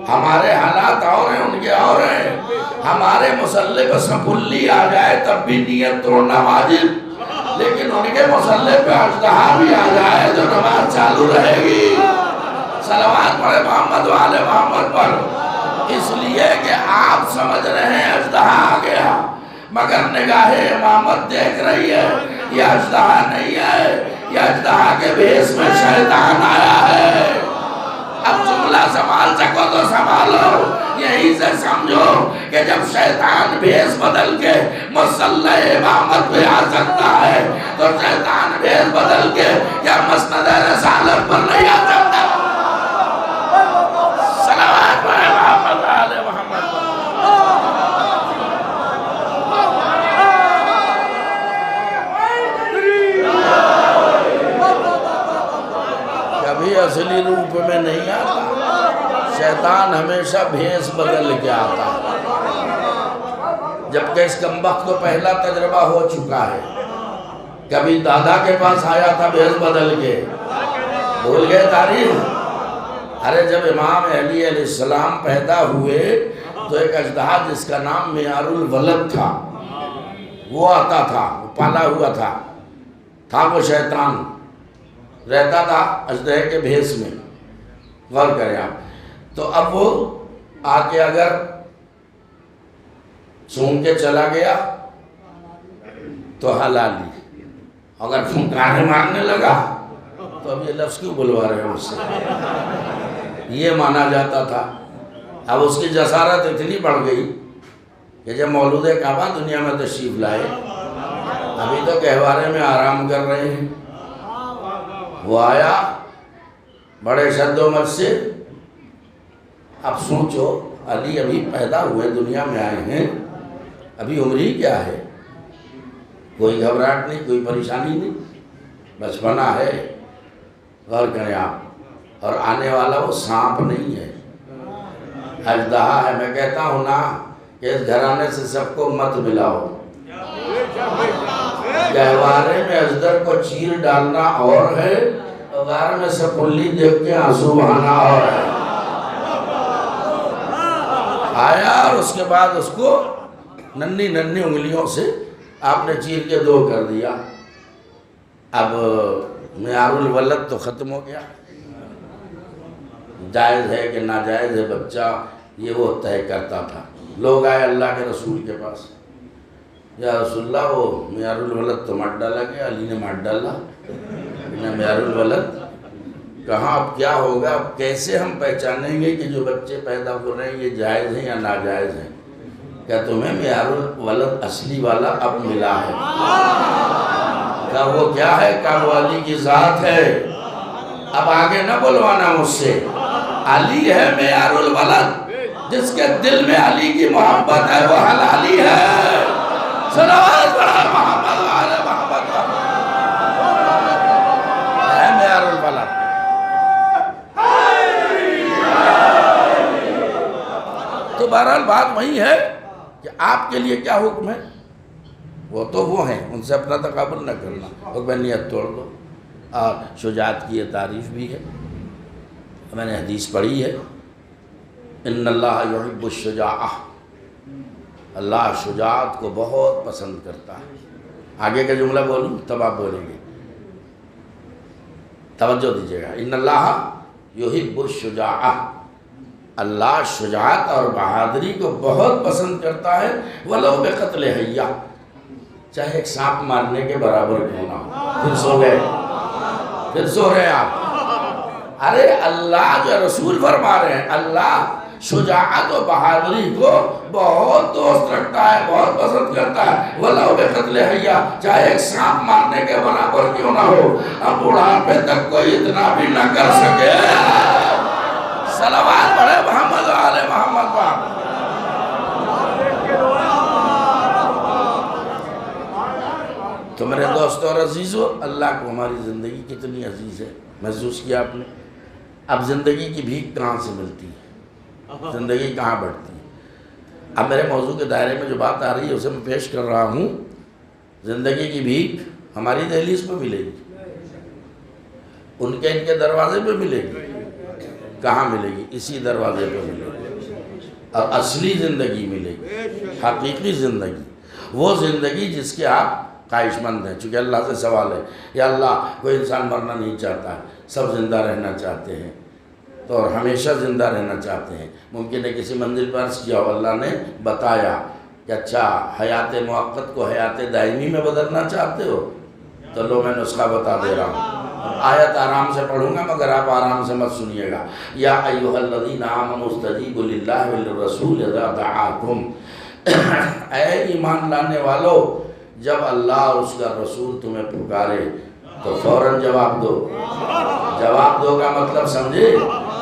S2: ہمارے حالات اور ہیں، ان کے اور ہیں. ہمارے مسلح پہ سپلی آ جائے تب بھی نیت توڑنا واجب، لیکن ان کے مسلح پہ اژدہا بھی آ جائے تو نماز چالو رہے گی. صلوات پڑھے محمد والے محمد پر. اس لیے کہ آپ سمجھ رہے ہیں اژدہا آ گیا، مگر نگاہ امامت دیکھ رہی ہے یہ اژدہا نہیں ہے، یہ اژدہا کے بھیس میں شیطان آیا ہے. اب جملہ سنبھال سکو تو سنبھالو. یہی سے سمجھو کہ جب شیطان بھیس بدل کے مسلح امامت پہ آ سکتا ہے تو شیطان بھیس بدل کے کیا مسند رسالت پر نہیں آ سکتا؟ صلوات پڑھے محمد آل محمد. کبھی اصلی روپ میں نہیں آتا، شیطان ہمیشہ بھیس بدل کے آتا، جبکہ اس کمبخت کو پہلا تجربہ ہو چکا ہے. کبھی دادا کے پاس آیا تھا بھیس بدل کے، بھول گئے تاریخ؟ ارے جب امام علی علیہ السلام پیدا ہوئے تو ایک اژدہا جس کا نام معیار الولد تھا وہ آتا تھا، وہ پالا ہوا تھا وہ شیطان رہتا تھا اژدہے کے بھیس میں. غور کریں آپ. تو اب وہ آ کے اگر سونگ کے چلا گیا تو حلالی، اگر پھنکارے مارنے لگا تو اب یہ لفظ کیوں بلوا رہے ہیں اس سے؟ یہ مانا جاتا تھا. اب اس کی جسارت اتنی بڑھ گئی کہ جب مولود کعبہ دنیا میں تشریف لائے، ابھی تو گہوارے میں آرام کر رہے ہیں، وہ آیا بڑے شد و مت سے. اب سوچو علی ابھی پیدا ہوئے، دنیا میں آئے ہیں، ابھی عمر ہی کیا ہے، کوئی گھبراہٹ نہیں، کوئی پریشانی نہیں، بچپنا ہے، غور کریں آپ۔ اور آنے والا وہ سانپ نہیں ہے، اژدہا ہے۔ میں کہتا ہوں نا کہ اس گھرانے سے سب کو مت ملاؤ۔ گہوارے میں اژدر کو چیر ڈالنا اور ہے، غار میں سپلی دیکھ کے آنسو بہانا اور ہے۔ آیا اور اس کے بعد اس کو ننھی ننھی انگلیوں سے آپ نے چیر کے دو کر دیا۔ اب معیار الولد تو ختم ہو گیا، جائز ہے کہ ناجائز ہے بچہ یہ وہ طے کرتا تھا۔ لوگ آئے اللہ کے رسول کے پاس، یا رسول اللہ وہ معیار الولد تو مت ڈالا گیا، علی نے مت ڈالا، معیار الولد کہاں، اب کیا ہوگا، اب کیسے ہم پہچانیں گے کہ جو بچے پیدا ہو رہے ہیں یہ جائز ہیں یا ناجائز ہیں؟ کیا تمہیں معیار الولد اصلی والا اب ملا ہے؟ کیا وہ کیا ہے؟ کیا وہ علی کی ذات ہے؟ اب آگے نہ بلوانا مجھ سے، علی ہے معیار الولد، جس کے دل میں علی کی محبت ہے وہ حلالی ہے۔ صلوات پڑھا محمد وعلی محمد ہے معیار الولد۔ تو بہرحال بات وہی ہے کہ آپ کے لیے کیا حکم ہے، وہ تو وہ ہیں، ان سے اپنا تقابل نہ کرنا، حکم نیت توڑ دو۔ اور شجاعت کی یہ تعریف بھی ہے، میں نے حدیث پڑھی ہے، ان اللہ یحب الشجاعہ، اللہ شجاعت کو بہت پسند کرتا ہے۔ آگے کا جملہ بولوں تب آپ بولیں گے، توجہ دیجیے گا۔ ان اللہ یحب الشجاعہ، اللہ شجاعت اور بہادری کو بہت پسند کرتا ہے، ولو بقتل حیہ، چاہے ایک سانپ مارنے کے برابر کیوں نہ ہو۔ پھر سو گئے، پھر سو رہے آپ۔ ارے اللہ جو رسول فرما رہے ہیں، اللہ شجاعت و بہادری کو بہت دوست رکھتا ہے، بہت پسند کرتا ہے، وَلَوْ بِقَتْلِ حَيَّةٍ، چاہے ایک سانپ مارنے کے برابر کیوں نہ ہو۔ اب بڑھاپے تک کوئی اتنا بھی نہ کر سکے۔ صلوات پڑھے محمد وعلی محمد پاک۔ تو میرے دوستو اور عزیزو، اللہ کو ہماری زندگی کتنی عزیز ہے، محسوس کیا آپ نے؟ اب زندگی کی بھیک کہاں سے ملتی ہے، زندگی کہاں بڑھتی ہے؟ اب میرے موضوع کے دائرے میں جو بات آ رہی ہے اسے میں پیش کر رہا ہوں۔ زندگی کی بھیک ہماری دہلیز پہ ملے گی، ان کے دروازے پہ ملے گی، کہاں ملے گی؟ اسی دروازے پہ ملے گی۔ اور اصلی زندگی ملے گی، حقیقی زندگی، وہ زندگی جس کے آپ خواہش مند ہیں۔ چونکہ اللہ سے سوال ہے، یا اللہ کوئی انسان مرنا نہیں چاہتا ہے، سب زندہ رہنا چاہتے ہیں، تو اور ہمیشہ زندہ رہنا چاہتے ہیں۔ ممکن ہے کسی منزل پر عرض کیا ہو، اللہ نے بتایا کہ اچھا حیات موقت کو حیات دائمی میں بدلنا چاہتے ہو، تو لو میں نسخہ بتا دے رہا ہوں۔ آیت آرام سے پڑھوں گا مگر آپ آرام سے مت سنیے گا۔ یا ایھا الذین آمنوا استجیبوا للہ وللرسول اذا دعاکم، اے ایمان لانے والو، جب اللہ اور اس کا رسول تمہیں پکارے تو فوراً جواب دو۔ جواب دو کا مطلب سمجھے؟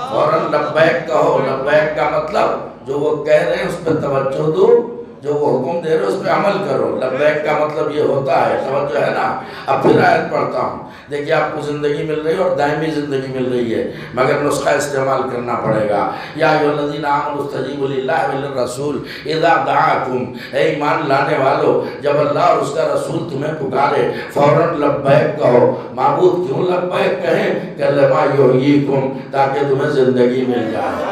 S2: فوراً لبیک کہو۔ لبیک کا مطلب جو وہ کہہ رہے ہیں اس پہ توجہ دو، جو وہ حکم دے رہے ہیں اس پہ عمل کرو۔ لبیک کا مطلب یہ ہوتا ہے، توجہ ہے نا؟ اب پھر آیت پڑھتا ہوں۔ دیکھیے آپ کو زندگی مل رہی ہے اور دائمی زندگی مل رہی ہے، مگر نسخہ استعمال کرنا پڑے گا۔ یا ایھا الذین آمنوا استجیبوا للہ وللرسول اذا دعاکم، اے ایمان لانے والو، جب اللہ اور اس کا رسول تمہیں پکارے فوراً لبیک کہو۔ معبود کیوں لبیک کہیں؟ کہ لما یحییکم، تاکہ تمہیں زندگی مل جائے۔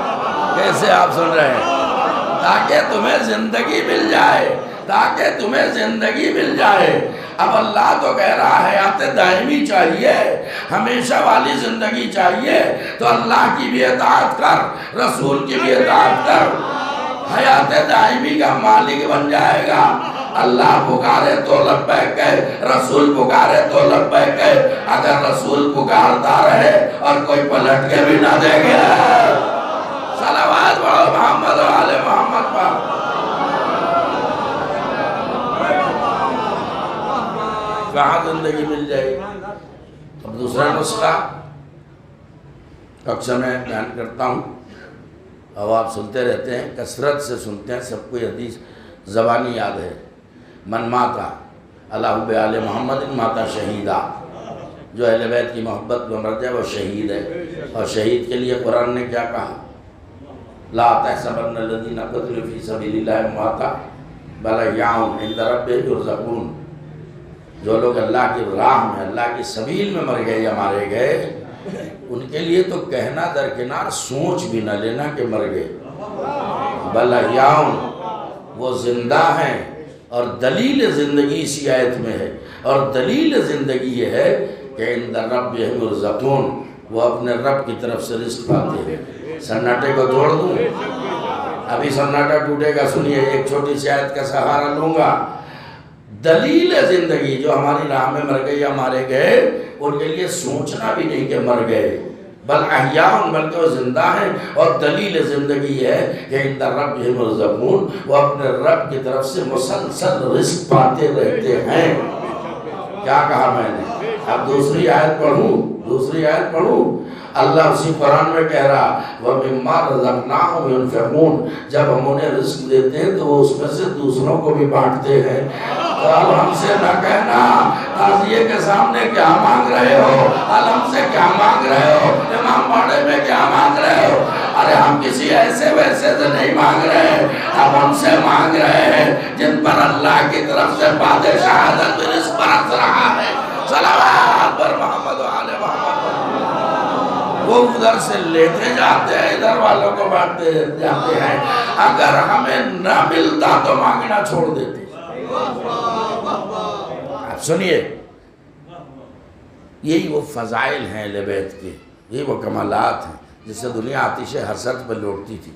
S2: کیسے آپ سن رہے ہیں؟ تاکہ تمہیں زندگی مل جائے، تاکہ تمہیں زندگی مل جائے۔ اب اللہ تو کہہ رہا ہے حیات دائمی چاہیے، ہمیشہ والی زندگی چاہیے، تو اللہ کی بھی اطاعت کر، رسول کی بھی اطاعت کر، حیات دائمی کا مالک بن جائے گا۔ اللہ پکارے تو لبیک کہے، رسول پکارے تو لبیک کہے۔ اگر رسول پکارتا رہے اور کوئی پلٹ کے بھی نہ دیکھے، صلوات پڑھو محمد وعلی محمد پر۔ کہاں زندگی مل جائے گی؟ اب دوسرا نسخہ اکثر میں بیان کرتا ہوں، اور آپ سنتے رہتے ہیں، کثرت سے سنتے ہیں، سب کو یہ حدیث زبانی یاد ہے، من ماتا اللہ بآل محمد ماتا شہیدہ، جو اہل بیت کی محبت میں مر جائے وہ شہید ہے۔ اور شہید کے لیے قرآن نے کیا کہا؟ لا تحسبن الذین قتلوا فی سبیل اللہ امواتا بل احیاء عند ربہم یرزقون، جو لوگ اللہ کی راہ میں، اللہ کی سبیل میں مر گئے یا مارے گئے، ان کے لیے تو کہنا درکنار، سوچ بھی نہ لینا کہ مر گئے، بل احیاء، وہ زندہ ہیں۔ اور دلیل زندگی اسی آیت میں ہے، اور دلیل زندگی یہ ہے کہ عند ربہم یرزقون، وہ اپنے رب کی طرف سے رزق پاتے ہیں۔ سناٹے کو توڑ دوں، ابھی سناٹا ٹوٹے گا، سنیے، ایک چھوٹی سی آیت کا سہارا لوں گا۔ دلیل زندگی، جو ہماری راہ میں مر گئے یا مارے گئے، ان کے لیے سوچنا بھی نہیں کہ مر گئے، بل احیاء، بلکہ وہ زندہ ہیں۔ اور دلیل زندگی یہ ہے کہ عند ربہم یرزقون، وہ اپنے رب کی طرف سے مسلسل رزق پاتے رہتے ہیں۔ کیا کہا میں نے؟ اب دوسری آیت پڑھوں، اللہ اسی قرآن میں کہہ رہا وَمِمَّا رَزَقْنَاهُمْ يُنْفِقُونَ، جب ہم انہیں رزق دیتے ہیں تو وہ اس میں سے دوسروں کو بھی بانٹتے ہیں۔ تو اب ہم سے نہ کہنا قاضی کے سامنے کیا مانگ رہے ہو، اب ہم سے کیا مانگ رہے ہو، امام باڑے میں کیا مانگ رہے ہو، ارے ہم کسی ایسے ویسے سے نہیں مانگ رہے، اب ہم سے مانگ رہے ہیں جن پر اللہ کی طرف سے باد شہادت رزق برس رہا ہے۔ صلوات پر محمد و آل محمد۔ وہ ادھر سے لیتے جاتے ہیں، ادھر والوں کو بانٹتے جاتے ہیں، اگر ہمیں نہ ملتا تو مانگنا چھوڑ دیتے۔ آپ سنیے، یہی وہ فضائل ہیں اہل بیت کے، یہی وہ کمالات ہیں جس سے دنیا آتش حسرت پر لوٹتی تھی۔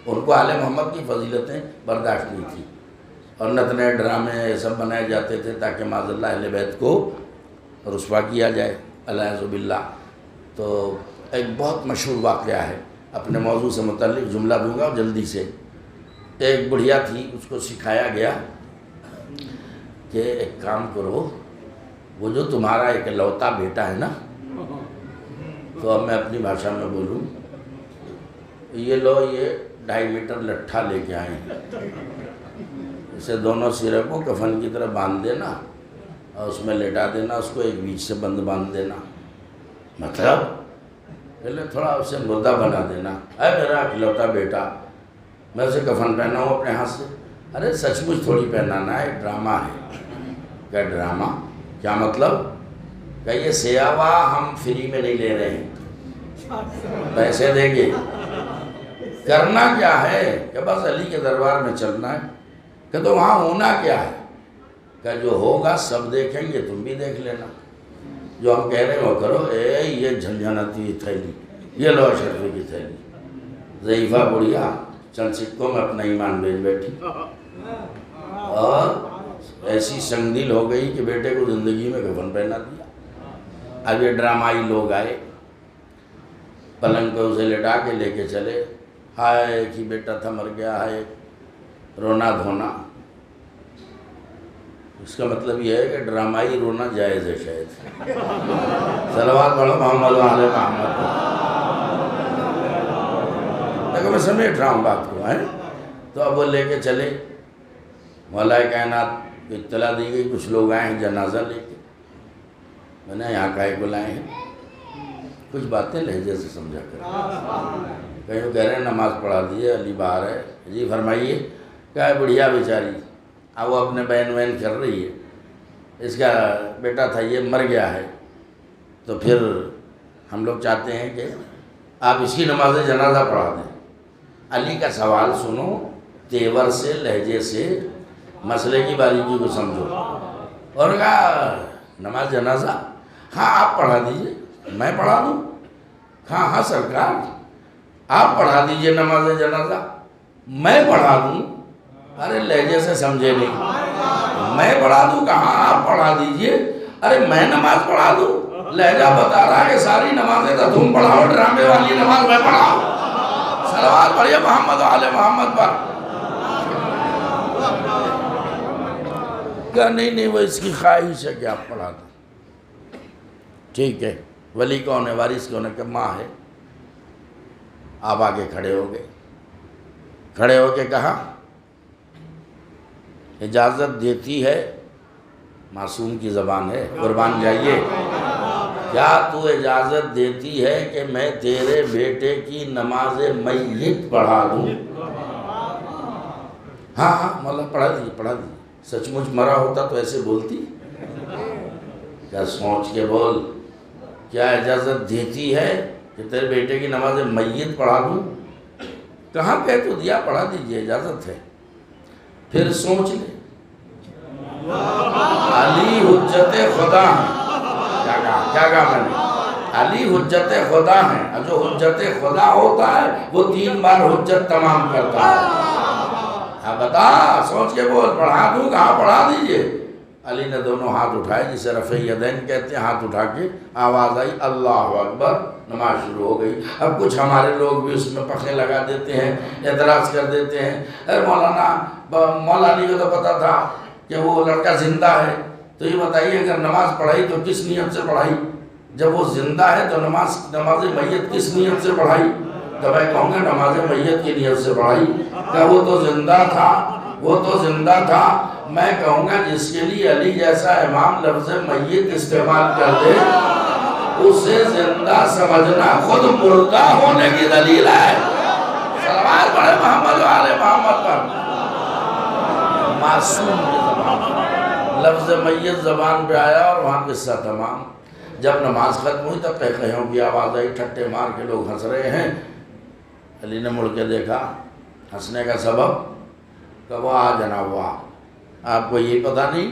S2: ان کو آل محمد کی فضیلتیں برداشت نہیں تھی، اور نت نئے ڈرامے یہ سب بنائے جاتے تھے تاکہ معاذ اللہ اہل بیت کو رسوا کیا جائے، العیاذ باللہ۔ تو ایک بہت مشہور واقعہ ہے، اپنے موضوع سے متعلق جملہ دوں گا جلدی سے۔ ایک بڑھیا تھی، اس کو سکھایا گیا کہ ایک کام کرو، وہ جو تمہارا ایک لوتا بیٹا ہے نا، تو اب میں اپنی بھاشا میں بولوں، یہ لو، یہ 2.5 میٹر لٹھا لے کے آئے ہیں، اسے دونوں سرے کو کفن کی طرح باندھ دینا اور اس میں لٹا دینا، اس کو ایک بیچ سے بند باندھ دینا، مطلب پہلے تھوڑا اسے مردہ بنا دینا، اے میرا اکلوتا بیٹا، میں اسے کفن پہنا ہوں اپنے ہاتھ سے۔ ارے سچ مچ تھوڑی پہنانا ہے، ڈرامہ ہے۔ کیا ڈرامہ؟ کیا مطلب؟ کہ یہ سیاوا ہم فری میں نہیں لے رہے ہیں، پیسے دیں گے۔ کرنا کیا ہے کہ بس علی کے دربار میں چلنا ہے، کہ تو وہاں ہونا کیا ہے، کہ جو ہوگا سب دیکھیں گے، تم بھی دیکھ لینا، جو ہم کہہ رہے ہیں وہ کرو۔ اے یہ جھنجھناتی تھیلی، یہ لو اشرفی کی تھیلی، ضعیفہ بڑھیا چند سکوں میں اپنا ایمان بیچ بیٹھی، اور ایسی سنگ دل ہو گئی کہ بیٹے کو زندگی میں کفن پہنا دیا۔ اب یہ ڈرامائی لوگ آئے، پلنگ پہ اسے لٹا کے لے کے چلے، ہائے ایک ہی بیٹا تھا مر گیا، ہائے، رونا دھونا۔ اس کا مطلب یہ ہے کہ ڈرامائی رونا جائز ہے شاید۔ صلوات پڑھو محمد و آل محمد۔ دیکھو میں سمیٹ رہا ہوں بات کو، تو اب وہ لے کے چلے، مولا کائنات کو اطلاع دی گئی کچھ لوگ آئے ہیں جنازہ لے کے۔ میں نے یہاں کائے کو لائے ہیں، کچھ باتیں لہجے سے سمجھا کر، کہیں وہ کہہ رہے ہیں نماز پڑھا دیے، علی باہر ہے، جی فرمائیے، کیا ہے بڑھیا بیچاری، اب وہ اپنے بین وین کر رہی ہے، اس کا بیٹا تھا یہ مر گیا ہے، تو پھر ہم لوگ چاہتے ہیں کہ آپ اس کی نماز جنازہ پڑھا دیں۔ علی کا سوال سنو، تیور سے، لہجے سے، مسئلے کی باریکی کو سمجھو، اور کہا نماز جنازہ، ہاں آپ پڑھا دیجئے، میں پڑھا دوں؟ ہاں سرکار، آپ پڑھا دیجئے نماز جنازہ، میں پڑھا دوں؟ ارے لہجے سے سمجھے نہیں، میں پڑھا دوں کہاں، آپ پڑھا دیجئے، ارے میں نماز پڑھا دوں؟ لہجہ بتا رہا ہے کہ ساری نمازیں تو تم پڑھاؤ، ڈرامے والی نماز میں پڑھاؤ۔ صلوات پڑھیے محمد و آل محمد پر۔ کہا نہیں وہ اس کی خواہش ہے کہ آپ پڑھا دیں۔ ٹھیک ہے، ولی کون ہے، وارث کون ہے؟ کہ ماں ہے۔ آپ آگے کھڑے ہو گئے، کھڑے ہو کے کہا اجازت دیتی ہے، معصوم کی زبان ہے، قربان جائیے، کیا تو اجازت دیتی ہے کہ میں تیرے بیٹے کی نماز میت پڑھا دوں؟ ہاں ہاں مولا پڑھا دیجیے۔ سچ مچ مرا ہوتا تو ایسے بولتی؟ کیا سوچ کے بول، کیا اجازت دیتی ہے کہ تیرے بیٹے کی نماز میت پڑھا دوں؟ کہاں کہہ تو دیا پڑھا دیجیے، اجازت ہے۔ پھر سوچ لے، علی حجت خدا ہیں۔ کیا کہا میں نے؟ علی حجت خدا ہیں، اور جو حجت خدا ہوتا ہے وہ 3 بار حجت تمام کرتا ہے۔ اب بتا، سوچ کے بول، پڑھا دوں؟ کہاں پڑھا دیجیے۔ علی نے دونوں ہاتھ اٹھائے، جسے رفع یدین کہتے ہیں، ہاتھ اٹھا کے آواز آئی اللہ اکبر، نماز شروع ہو گئی۔ اب کچھ ہمارے لوگ بھی اس میں پخے لگا دیتے ہیں، اعتراض کر دیتے ہیں، اے مولا علی کو تو پتا تھا کہ وہ لڑکا زندہ ہے، تو یہ بتائیے اگر نماز پڑھائی تو کس نیت سے پڑھائی؟ جب وہ زندہ ہے تو نماز میت کس نیت سے پڑھائی؟ تو میں کہوں گا نماز میت کی نیت سے پڑھائی۔ کہ وہ تو زندہ تھا، میں کہوں گا جس کے لیے علی جیسا امام لفظ میت استعمال کر دے، اسے زندہ سمجھنا خود مردہ ہونے کی دلیل ہے۔ صلوات پڑھے محمد و آل محمد پر۔ معصوم کی زبان، لفظ میت زبان پہ آیا اور وہاں قصہ تمام۔ جب نماز ختم ہوئی تو قہقہوں کی آواز آئی، ٹھٹے مار کے لوگ ہنس رہے ہیں۔ علی نے مڑ کے دیکھا، ہنسنے کا سبب کہ وہ جناب آپ کو یہ پتہ نہیں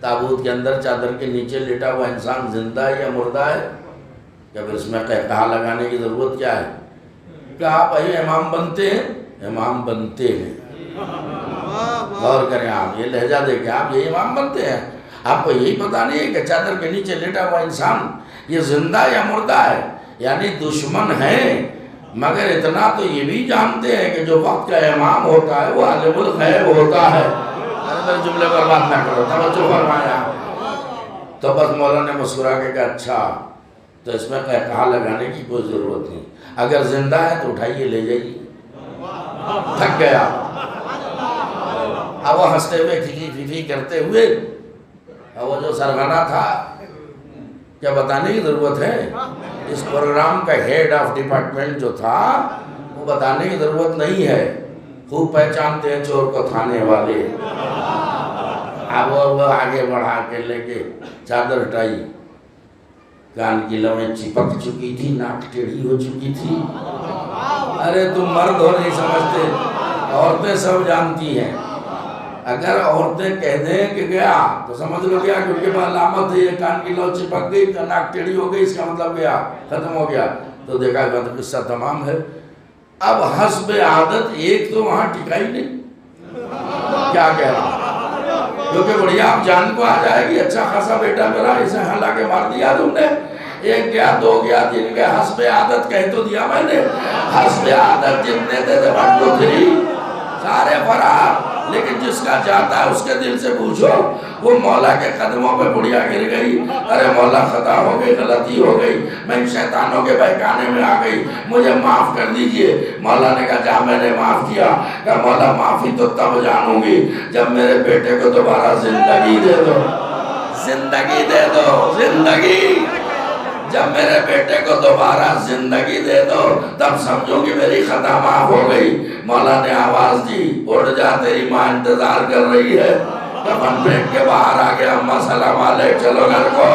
S2: تابوت کے اندر چادر کے نیچے لیٹا ہوا انسان زندہ ہے یا مردہ ہے؟ کہ پھر اس میں قہقہا لگانے کی ضرورت کیا ہے؟ کہ آپ امام بنتے ہیں، امام بنتے ہیں۔ غور کریں، آپ یہ لہجہ دے کے آپ یہ امام بنتے ہیں؟ آپ کو یہی پتہ نہیں ہے کہ چادر کے نیچے لیٹا ہوا انسان یہ زندہ یا مردہ ہے؟ یعنی دشمن ہے، مگر اتنا تو یہ بھی جانتے ہیں کہ جو وقت کا امام ہوتا ہے وہ عالم الغیب ہوتا ہے۔ میرے جملے پر بات نہ کرو، توجہ فرمایا۔ تو بس مولا نے مسکرا کے کہا اچھا، تو اس میں قہقہا لگانے کی کوئی ضرورت نہیں، اگر زندہ ہے تو اٹھائیے لے جائیے۔ تھک گیا، اب وہ ہنستے ہوئے فی کرتے ہوئے، اور وہ جو سرغنہ تھا کیا بتانے کی ضرورت ہے؟ اس پروگرام کا ہیڈ آف ڈپارٹمنٹ جو تھا وہ بتانے کی ضرورت نہیں ہے، خوب پہچانتے ہیں چور کو تھانے والے۔ اب وہ آگے بڑھا کے لے کے چادر ہٹائی، کان کی لویں چپک چکی تھی، ناک ٹیڑھی ہو چکی تھی۔ ارے تم مرد ہو نہیں سمجھتے، عورتیں سب جانتی ہیں۔ اگر عورتیں کہہ دیں کہ گیا تو سمجھ لو گیا، کیونکہ علامت ہے، یہ کان کی لو چپک گئی، ناک ٹیڑھی ہو گئی، اس کا مطلب گیا، ختم ہو گیا۔ تو دیکھا کہ قصہ تمام ہے۔ اب حسب عادت ایک تو وہاں ٹکائی نہیں، کیا کہہ رہا، کیونکہ بڑھیا آپ جان کو آ جائے گی، اچھا خاصا بیٹا میرا، اسے ہلا کے مار دیا تم نے، 1 گیا 2 گیا 3 گیا، حسب عادت کہہ تو دیا میں نے۔ حسب عادت جتنے تھے 1 2 3 سارے فرار، لیکن جس کا جاتا ہے اس کے دل سے پوچھو، وہ مولا کے قدموں پہ بڑھیا گر گئی، ارے مولا خطا ہو گئی، غلطی ہو گئی، میں ان شیطانوں کے بہکانے میں آ گئی، مجھے معاف کر دیجئے۔ مولا نے کہا جا، میں نے معاف کیا۔ کہا مولا معافی تو تب جانوں گی جب میرے بیٹے کو دوبارہ زندگی دے دو، زندگی دے دو، زندگی، جب میرے بیٹے کو دوبارہ زندگی دے دو تب سمجھو کہ میری خطا معاف ہو گئی۔ مولا نے آواز دی، اٹھ جا، تیری ماں انتظار کر رہی ہے۔ کفن پھینک کے باہر آ گیا، اماں سلام علیک، چلو گھر کو۔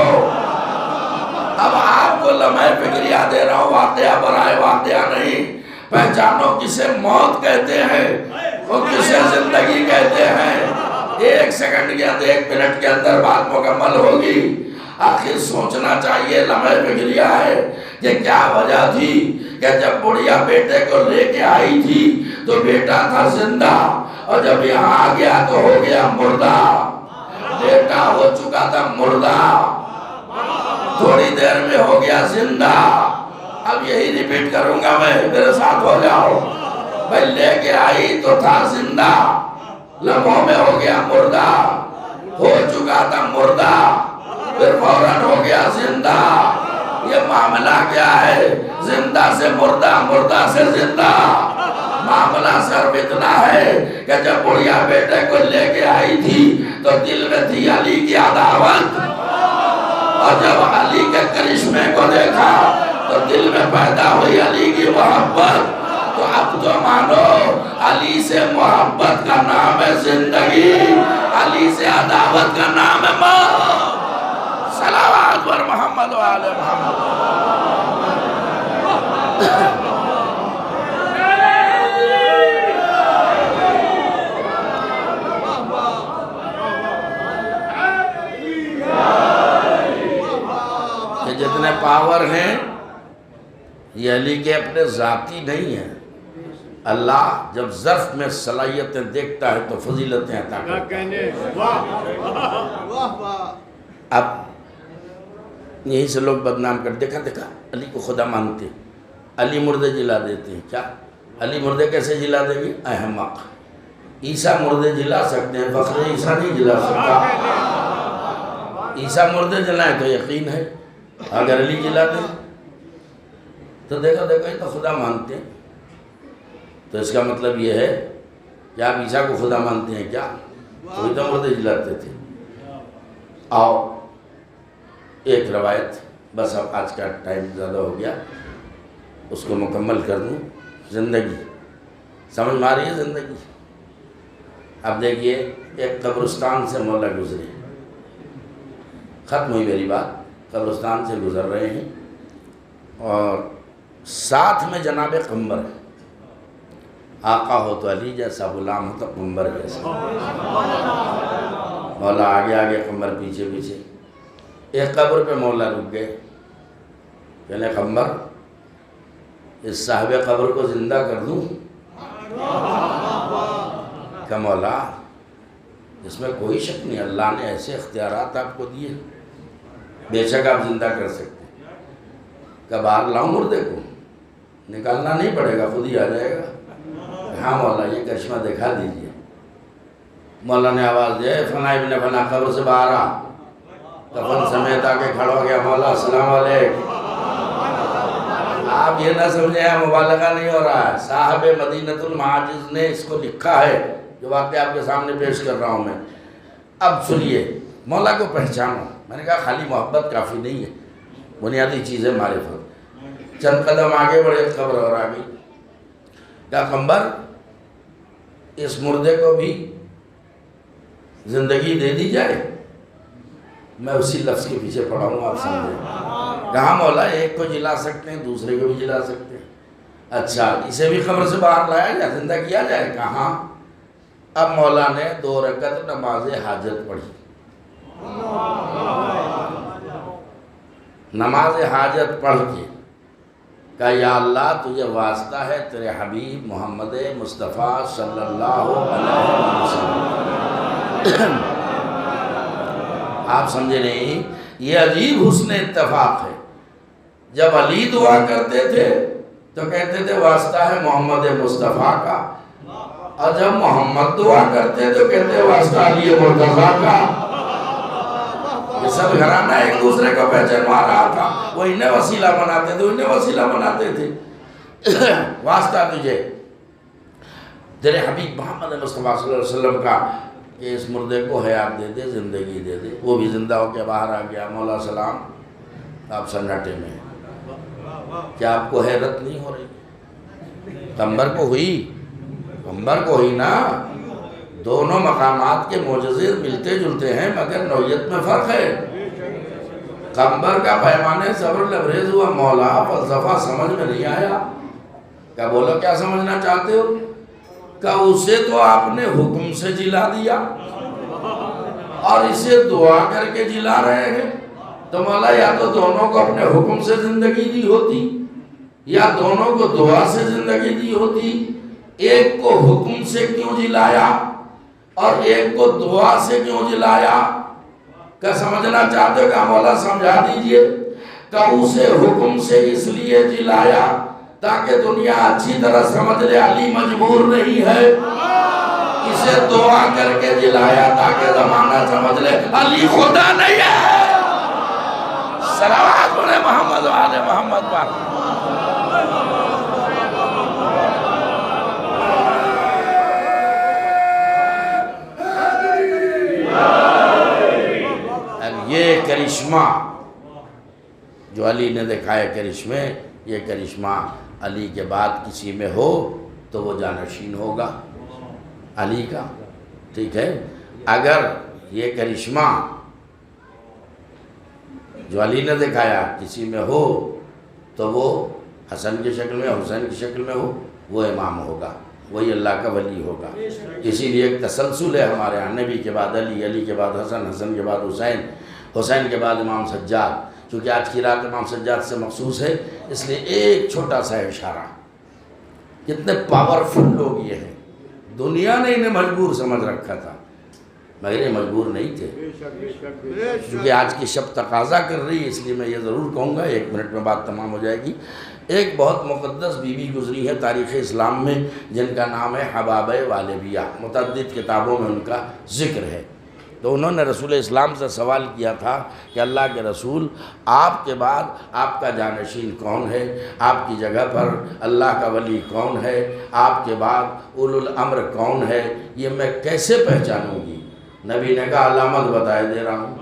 S2: اب آپ کو لمحہ فکریہ دے رہا ہوں، واقعہ برائے واقعہ نہیں۔ پہچانو کسے موت کہتے ہیں اور کسے زندگی کہتے ہیں۔ 1 سیکنڈ کے اندر، 1 منٹ کے اندر بات مکمل ہوگی۔ آخر سوچنا چاہیے، لمحہ فکریہ ہے کہ کیا وجہ تھی کہ جب بڑھیا بیٹے کو لے کے آئی تھی تو بیٹا تھا زندہ، اور جب یہاں آ گیا تو ہو گیا مردہ۔ بیٹا ہو چکا تھا مردہ، تھوڑی دیر میں ہو گیا زندہ۔ اب یہی ریپیٹ کروں گا میں، میرے ساتھ ہو جاؤ۔ بھائی لے کے آئی تو تھا زندہ، لمحوں میں ہو گیا مردہ، ہو چکا تھا مردہ، پھر فوراً ہو گیا زندہ۔ یہ معاملہ کیا ہے؟ زندہ سے مردہ، مردہ سے زندہ۔ معاملہ صرف اتنا ہے کہ جب بڑھیا بیٹے کو لے کے آئی تھی تو دل میں تھی علی کی عداوت، اور جب علی کے کرشمے کو دیکھا تو دل میں پیدا ہوئی علی کی محبت۔ تو اب تو مانو علی سے محبت کا نام ہے زندگی، علی سے عداوت کا نام ہے موت۔ صلوات بر محمد و آل محمد۔ کہ جتنے پاور ہیں یہ علی کے اپنے ذاتی نہیں ہیں، اللہ جب ظرف میں صلاحیتیں دیکھتا ہے تو فضیلتیں عطا کرتا ہے۔ اب یہیں سے لوگ بدنام کر دیکھا علی کو خدا مانتے، علی مردے جلا دیتے ہیں۔ کیا علی مردے کیسے جلا دیں گے؟ احمق، عیسیٰ مردے جلا سکتے ہیں، فخر عیسیٰ نہیں جلا سکتا۔ عیسیٰ مردے جلائیں تو یقین ہے، اگر علی جلا دیں تو دیکھو یہ تو خدا مانتے ہیں۔ تو اس کا مطلب یہ ہے کہ آپ عیسیٰ کو خدا مانتے ہیں کیا؟ وہی تو مردے جلاتے تھے۔ آؤ ایک روایت، بس اب آج کا ٹائم زیادہ ہو گیا، اس کو مکمل کر دوں۔ زندگی سمجھ میں آ رہی ہے؟ زندگی اب دیکھیے، ایک قبرستان سے مولا گزرے، ختم ہوئی میری بات، قبرستان سے گزر رہے ہیں اور ساتھ میں جناب قمبر ہے۔ آقا ہو تو علی جیسا، غلام ہو تو قمبر جیسا، مولا آگے آگے قمبر پیچھے پیچھے۔ ایک قبر پہ مولا رک گئے، کہنے قمبر اس صاحب قبر کو زندہ کر دوں؟ کہ مولا اس میں کوئی شک نہیں، اللہ نے ایسے اختیارات آپ کو دیے، بے شک آپ زندہ کر سکتے ہیں۔ کہ باہر لاؤں مردے کو؟ نکالنا نہیں پڑے گا، خود ہی آ جائے گا۔ ہاں مولا یہ کرشمہ دکھا دیجئے۔ مولا نے آواز دیا، فنا ابن فنا قبر سے باہر آ۔ کفن سمیت آ کے کھڑا ہو گیا، مولا السلام علیکم۔ آپ یہ نہ سمجھیں مبالغہ نہیں ہو رہا ہے، صاحب مدینۃ المعاجز نے اس کو لکھا ہے، جو واقعہ آپ کے سامنے پیش کر رہا ہوں میں۔ اب سنیے، مولا کو پہچانو۔ میں نے کہا خالی محبت کافی نہیں ہے، بنیادی چیز ہے معرفت۔ چند قدم آگے بڑھے، قبر اور آ گئی۔ کہا قمبر اس مردے کو بھی زندگی دے دی جائے؟ میں اسی لفظ کے پیچھے پڑا ہوں، آپ سمجھیں۔ کہاں مولا ایک کو جلا سکتے ہیں، دوسرے کو بھی جلا سکتے ہیں۔ اچھا اسے بھی قبر سے باہر لایا جائے، زندہ کیا جائے؟ کہاں؟ اب مولا نے 2 رکعت نماز حاجت پڑھی۔ نماز حاجت پڑھ کے کہا یا اللہ تجھے واسطہ ہے تیرے حبیب محمد مصطفیٰ صلی اللہ علیہ وسلم۔ آپ سمجھے نہیں؟ یہ عجیب حسن اتفاق ہے۔ جب علی دعا کرتے تھے تو کہتے تھے واسطہ ہے محمد مصطفیٰ کا، اور جب محمد دعا کرتے تو کہتے ہیں واسطہ علی مرتضیٰ کا۔ یہ سب گھرانہ ایک دوسرے کو پہچانوا رہا تھا، وہ انہیں وسیلہ بناتے تھے، انہیں وسیلہ بناتے تھے۔ واسطہ تجھے تیرے حبیب محمد مصطفیٰ صلی اللہ علیہ وسلم کا کہ اس مردے کو حیات دے دے، زندگی دے دے۔ وہ بھی زندہ ہو کے باہر آ گیا۔ مولا سلام، آپ سناٹے میں، کیا آپ کو حیرت نہیں ہو رہی؟ قمبر کو ہوئی، قمبر کو ہوئی نا۔ دونوں مقامات کے معجزے ملتے جلتے ہیں مگر نوعیت میں فرق ہے۔ قمبر کا پیمانے صبر لبریز ہوا، مولا فلسفہ سمجھ میں نہیں آیا۔ کیا بولو کیا سمجھنا چاہتے ہو؟ کہ اسے تو آپ نے حکم سے جلا دیا اور اسے دعا کر کے جلا رہے ہیں، تو مولا یا تو دونوں کو اپنے حکم سے زندگی دی ہوتی یا دونوں کو دعا سے زندگی دی ہوتی۔ ایک کو حکم سے کیوں جلایا اور ایک کو دعا سے کیوں جلایا؟ کیا سمجھنا چاہتے ہو؟ کہ مولا سمجھا دیجئے کہ اسے حکم سے اس لیے جلایا تاکہ دنیا اچھی طرح سمجھ لے علی مجبور نہیں ہے، اسے دعا کر کے جلایا تاکہ زمانہ سمجھ لے علی خدا نہیں ہے۔ صلوات بولے محمد و آل محمد پر۔ یہ کرشمہ جو علی نے دکھایا کرشمے، یہ کرشمہ علی کے بعد کسی میں ہو تو وہ جانشین ہوگا علی کا، ٹھیک ہے؟ اگر یہ کرشمہ جو علی نے دکھایا کسی میں ہو تو وہ حسن کی شکل میں، حسین کی شکل میں ہو، وہ امام ہوگا، وہی اللہ کا ولی ہوگا۔ اسی لیے ایک تسلسل ہے ہمارے یہاں، نبی کے بعد علی، علی کے بعد حسن، حسن کے بعد حسین، حسین کے بعد امام سجاد۔ چونکہ آج کی رات امام سجاد سے مخصوص ہے، اس لیے ایک چھوٹا سا اشارہ۔ کتنے پاورفل لوگ یہ ہیں، دنیا نے انہیں مجبور سمجھ رکھا تھا مگر یہ مجبور نہیں تھے، کیونکہ آج کی شب تقاضا کر رہی ہے، اس لیے میں یہ ضرور کہوں گا، 1 منٹ میں بات تمام ہو جائے گی۔ ایک بہت مقدس بیوی گزری ہے تاریخ اسلام میں، جن کا نام ہے حبابہ والبیہ، متعدد کتابوں میں ان کا ذکر ہے۔ تو انہوں نے رسول اسلام سے سوال کیا تھا کہ اللہ کے رسول، آپ کے بعد آپ کا جانشین کون ہے؟ آپ کی جگہ پر اللہ کا ولی کون ہے؟ آپ کے بعد اولو الامر کون ہے؟ یہ میں کیسے پہچانوں گی؟ نبی نے کہا علامت بتائے دے رہا ہوں۔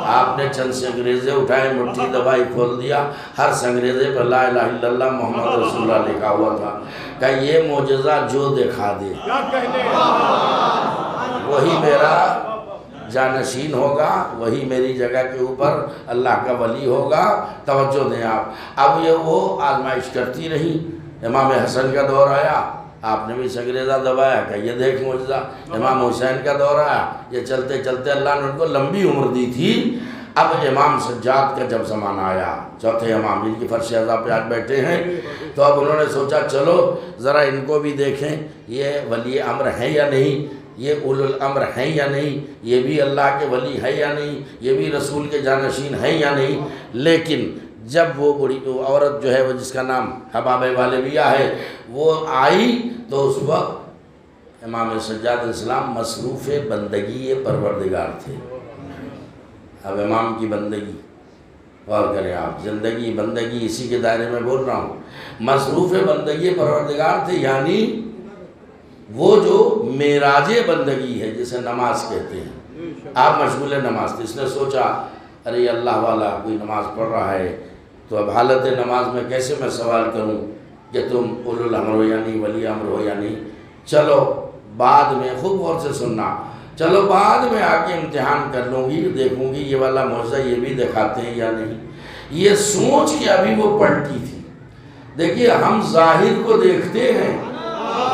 S2: آپ نے چند سنگریزے اٹھائے، مٹھی دبائی، کھول دیا، ہر سنگریزے پر لا الہ الا اللہ محمد رسول اللہ لکھا ہوا تھا۔ کہ یہ معجزہ جو دکھا دے وہی میرا جانشین ہوگا، وہی میری جگہ کے اوپر اللہ کا ولی ہوگا۔ توجہ دیں آپ، اب یہ وہ آزمائش کرتی رہی۔ امام حسن کا دور آیا، آپ نے بھی سنگریزہ دبایا کہ یہ دیکھ معجزہ۔ امام حسین کا دور آیا، یہ چلتے چلتے اللہ نے ان کو لمبی عمر دی تھی۔ اب امام سجاد کا جب زمانہ آیا، چوتھے امام جن کی فرش اعضاء پہ آج بیٹھے ہیں، تو اب انہوں نے سوچا چلو ذرا ان کو بھی دیکھیں، یہ ولی امر ہیں یا نہیں، یہ اولو الامر ہیں یا نہیں، یہ بھی اللہ کے ولی ہے یا نہیں، یہ بھی رسول کے جانشین ہیں یا نہیں۔ لیکن جب وہ بڑی عورت جو ہے وہ جس کا نام حبابہ والبیہ ہے وہ آئی، تو اس وقت امام سجاد علیہ السلام مصروف بندگی پروردگار تھے۔ اب امام کی بندگی، غور کریں آپ، زندگی بندگی اسی کے دائرے میں بول رہا ہوں، مصروف بندگی پروردگار تھے، یعنی وہ جو معراج بندگی ہے جسے نماز کہتے ہیں، آپ مشغول نماز تھے۔ اس نے سوچا ارے اللہ والا کوئی نماز پڑھ رہا ہے، تو اب حالت نماز میں کیسے میں سوال کروں کہ تم اولو الامر ہو یا نہیں، ولی امر ہو یا نہیں، چلو بعد میں، خوب غور سے سننا، چلو بعد میں آ کے امتحان کر لوں گی، دیکھوں گی یہ والا معجزہ یہ بھی دکھاتے ہیں یا نہیں۔ یہ سوچ کے ابھی وہ پلٹی تھی۔ دیکھیے ہم ظاہر کو دیکھتے ہیں،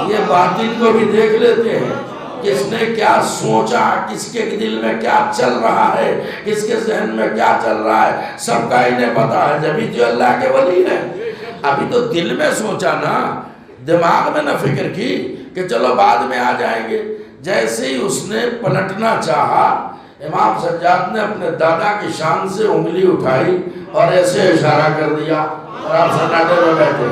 S2: یہ باطن کو بھی دیکھ لیتے ہیں، کس نے کیا سوچا، کس کے دل میں کیا چل رہا ہے، کس کے ذہن میں کیا چل رہا ہے، سب کا انہیں پتا ہے، جبھی جو اللہ کے ولی ہے۔ ابھی تو دل میں سوچا نا، دماغ میں نہ فکر کی کہ چلو بعد میں آ جائیں گے۔ جیسے ہی اس نے پلٹنا چاہا، امام سجاد نے اپنے دادا کی شان سے انگلی اٹھائی اور ایسے اشارہ کر دیا، اور آپ سناٹے میں بیٹھے۔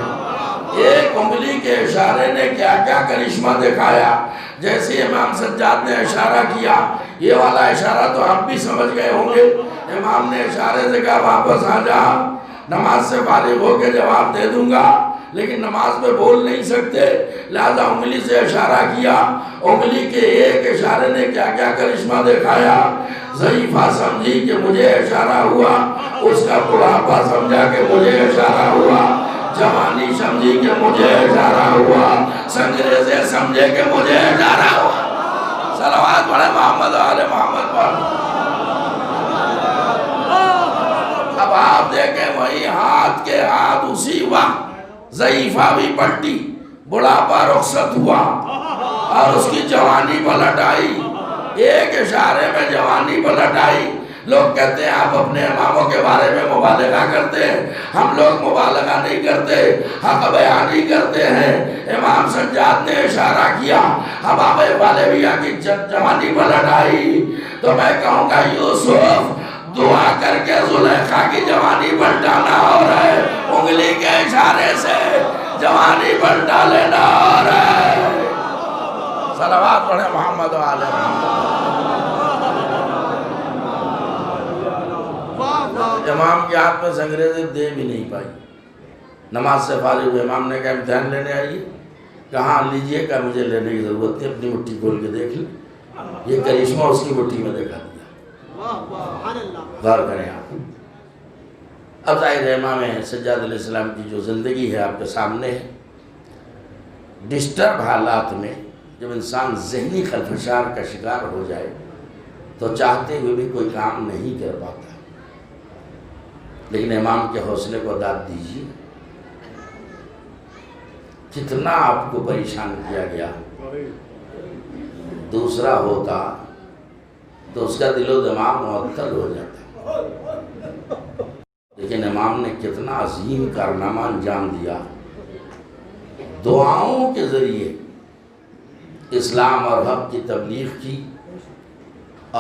S2: ایک انگلی کے اشارے نے کیا کیا کرشمہ دکھایا۔ جیسے امام سجاد نے اشارہ کیا، یہ والا اشارہ تو آپ بھی سمجھ گئے ہوں گے، امام نے اشارے سے کہا واپس آ جا، نماز سے فارغ ہو کے جواب دے دوں گا، لیکن نماز میں بول نہیں سکتے، لہذا انگلی سے اشارہ کیا۔ انگلی کے ایک اشارے نے کیا کیا کرشمہ دکھایا۔ ضعیفہ سمجھی کہ مجھے اشارہ ہوا، اس کا بڑھاپا سمجھا کہ مجھے اشارہ ہوا، جوانی سمجھی کہ مجھے اشارہ ہوا، سنگریزے سمجھے کہ مجھے اشارہ ہوا۔ صلوات پڑھے محمد آل محمد پر۔ اب آپ دیکھیں وہی ہاتھ کے ہاتھ اسی وقت ضعیفہ بھی پلٹی، بڑھاپا رخصت ہوا اور اس کی جوانی پلٹ آئی، ایک اشارے میں جوانی پلٹ آئی۔ لوگ کہتے ہیں آپ اپنے اماموں کے بارے میں مبالغہ کرتے ہیں، ہم لوگ مبالغہ نہیں کرتے، حق بیانی کرتے ہیں۔ امام سجاد نے اشارہ کیا، حبابہ والبیہ کی جوانی پلٹ آئی، تو میں کہوں گا یوسف دعا کر کے زلیخا کی جوانی پلٹانا ہو رہا ہے، انگلی کے اشارے سے جوانی پلٹا لینا ہو رہا ہے۔ صلوات پڑھے محمد و آل محمد۔ امام کے ہاتھ میں سنگریزے دے بھی نہیں پائی، نماز سے فارغ ہوئے، امام نے کہا امتحان لینے آئیے، کہاں لیجئے، کہا مجھے لینے کی ضرورت نہیں، اپنی مٹھی کھول کے دیکھ لیں۔ یہ کرشمہ اس کی مٹھی میں دکھا دیا۔ غور کریں آپ۔ اب ظاہر ہے امام سجاد علیہ السلام کی جو زندگی ہے آپ کے سامنے ہے۔ ڈسٹرب حالات میں جب انسان ذہنی خلفشار کا شکار ہو جائے تو چاہتے ہوئے بھی کوئی کام نہیں کر پاتا، لیکن امام کے حوصلے کو داد دیجیے، کتنا آپ کو پریشان کیا گیا۔ دوسرا ہوتا تو اس کا دل و دماغ معطل ہو جاتا، لیکن امام نے کتنا عظیم کارنامہ انجام دیا۔ دعاؤں کے ذریعے اسلام اور حق کی تبلیغ کی،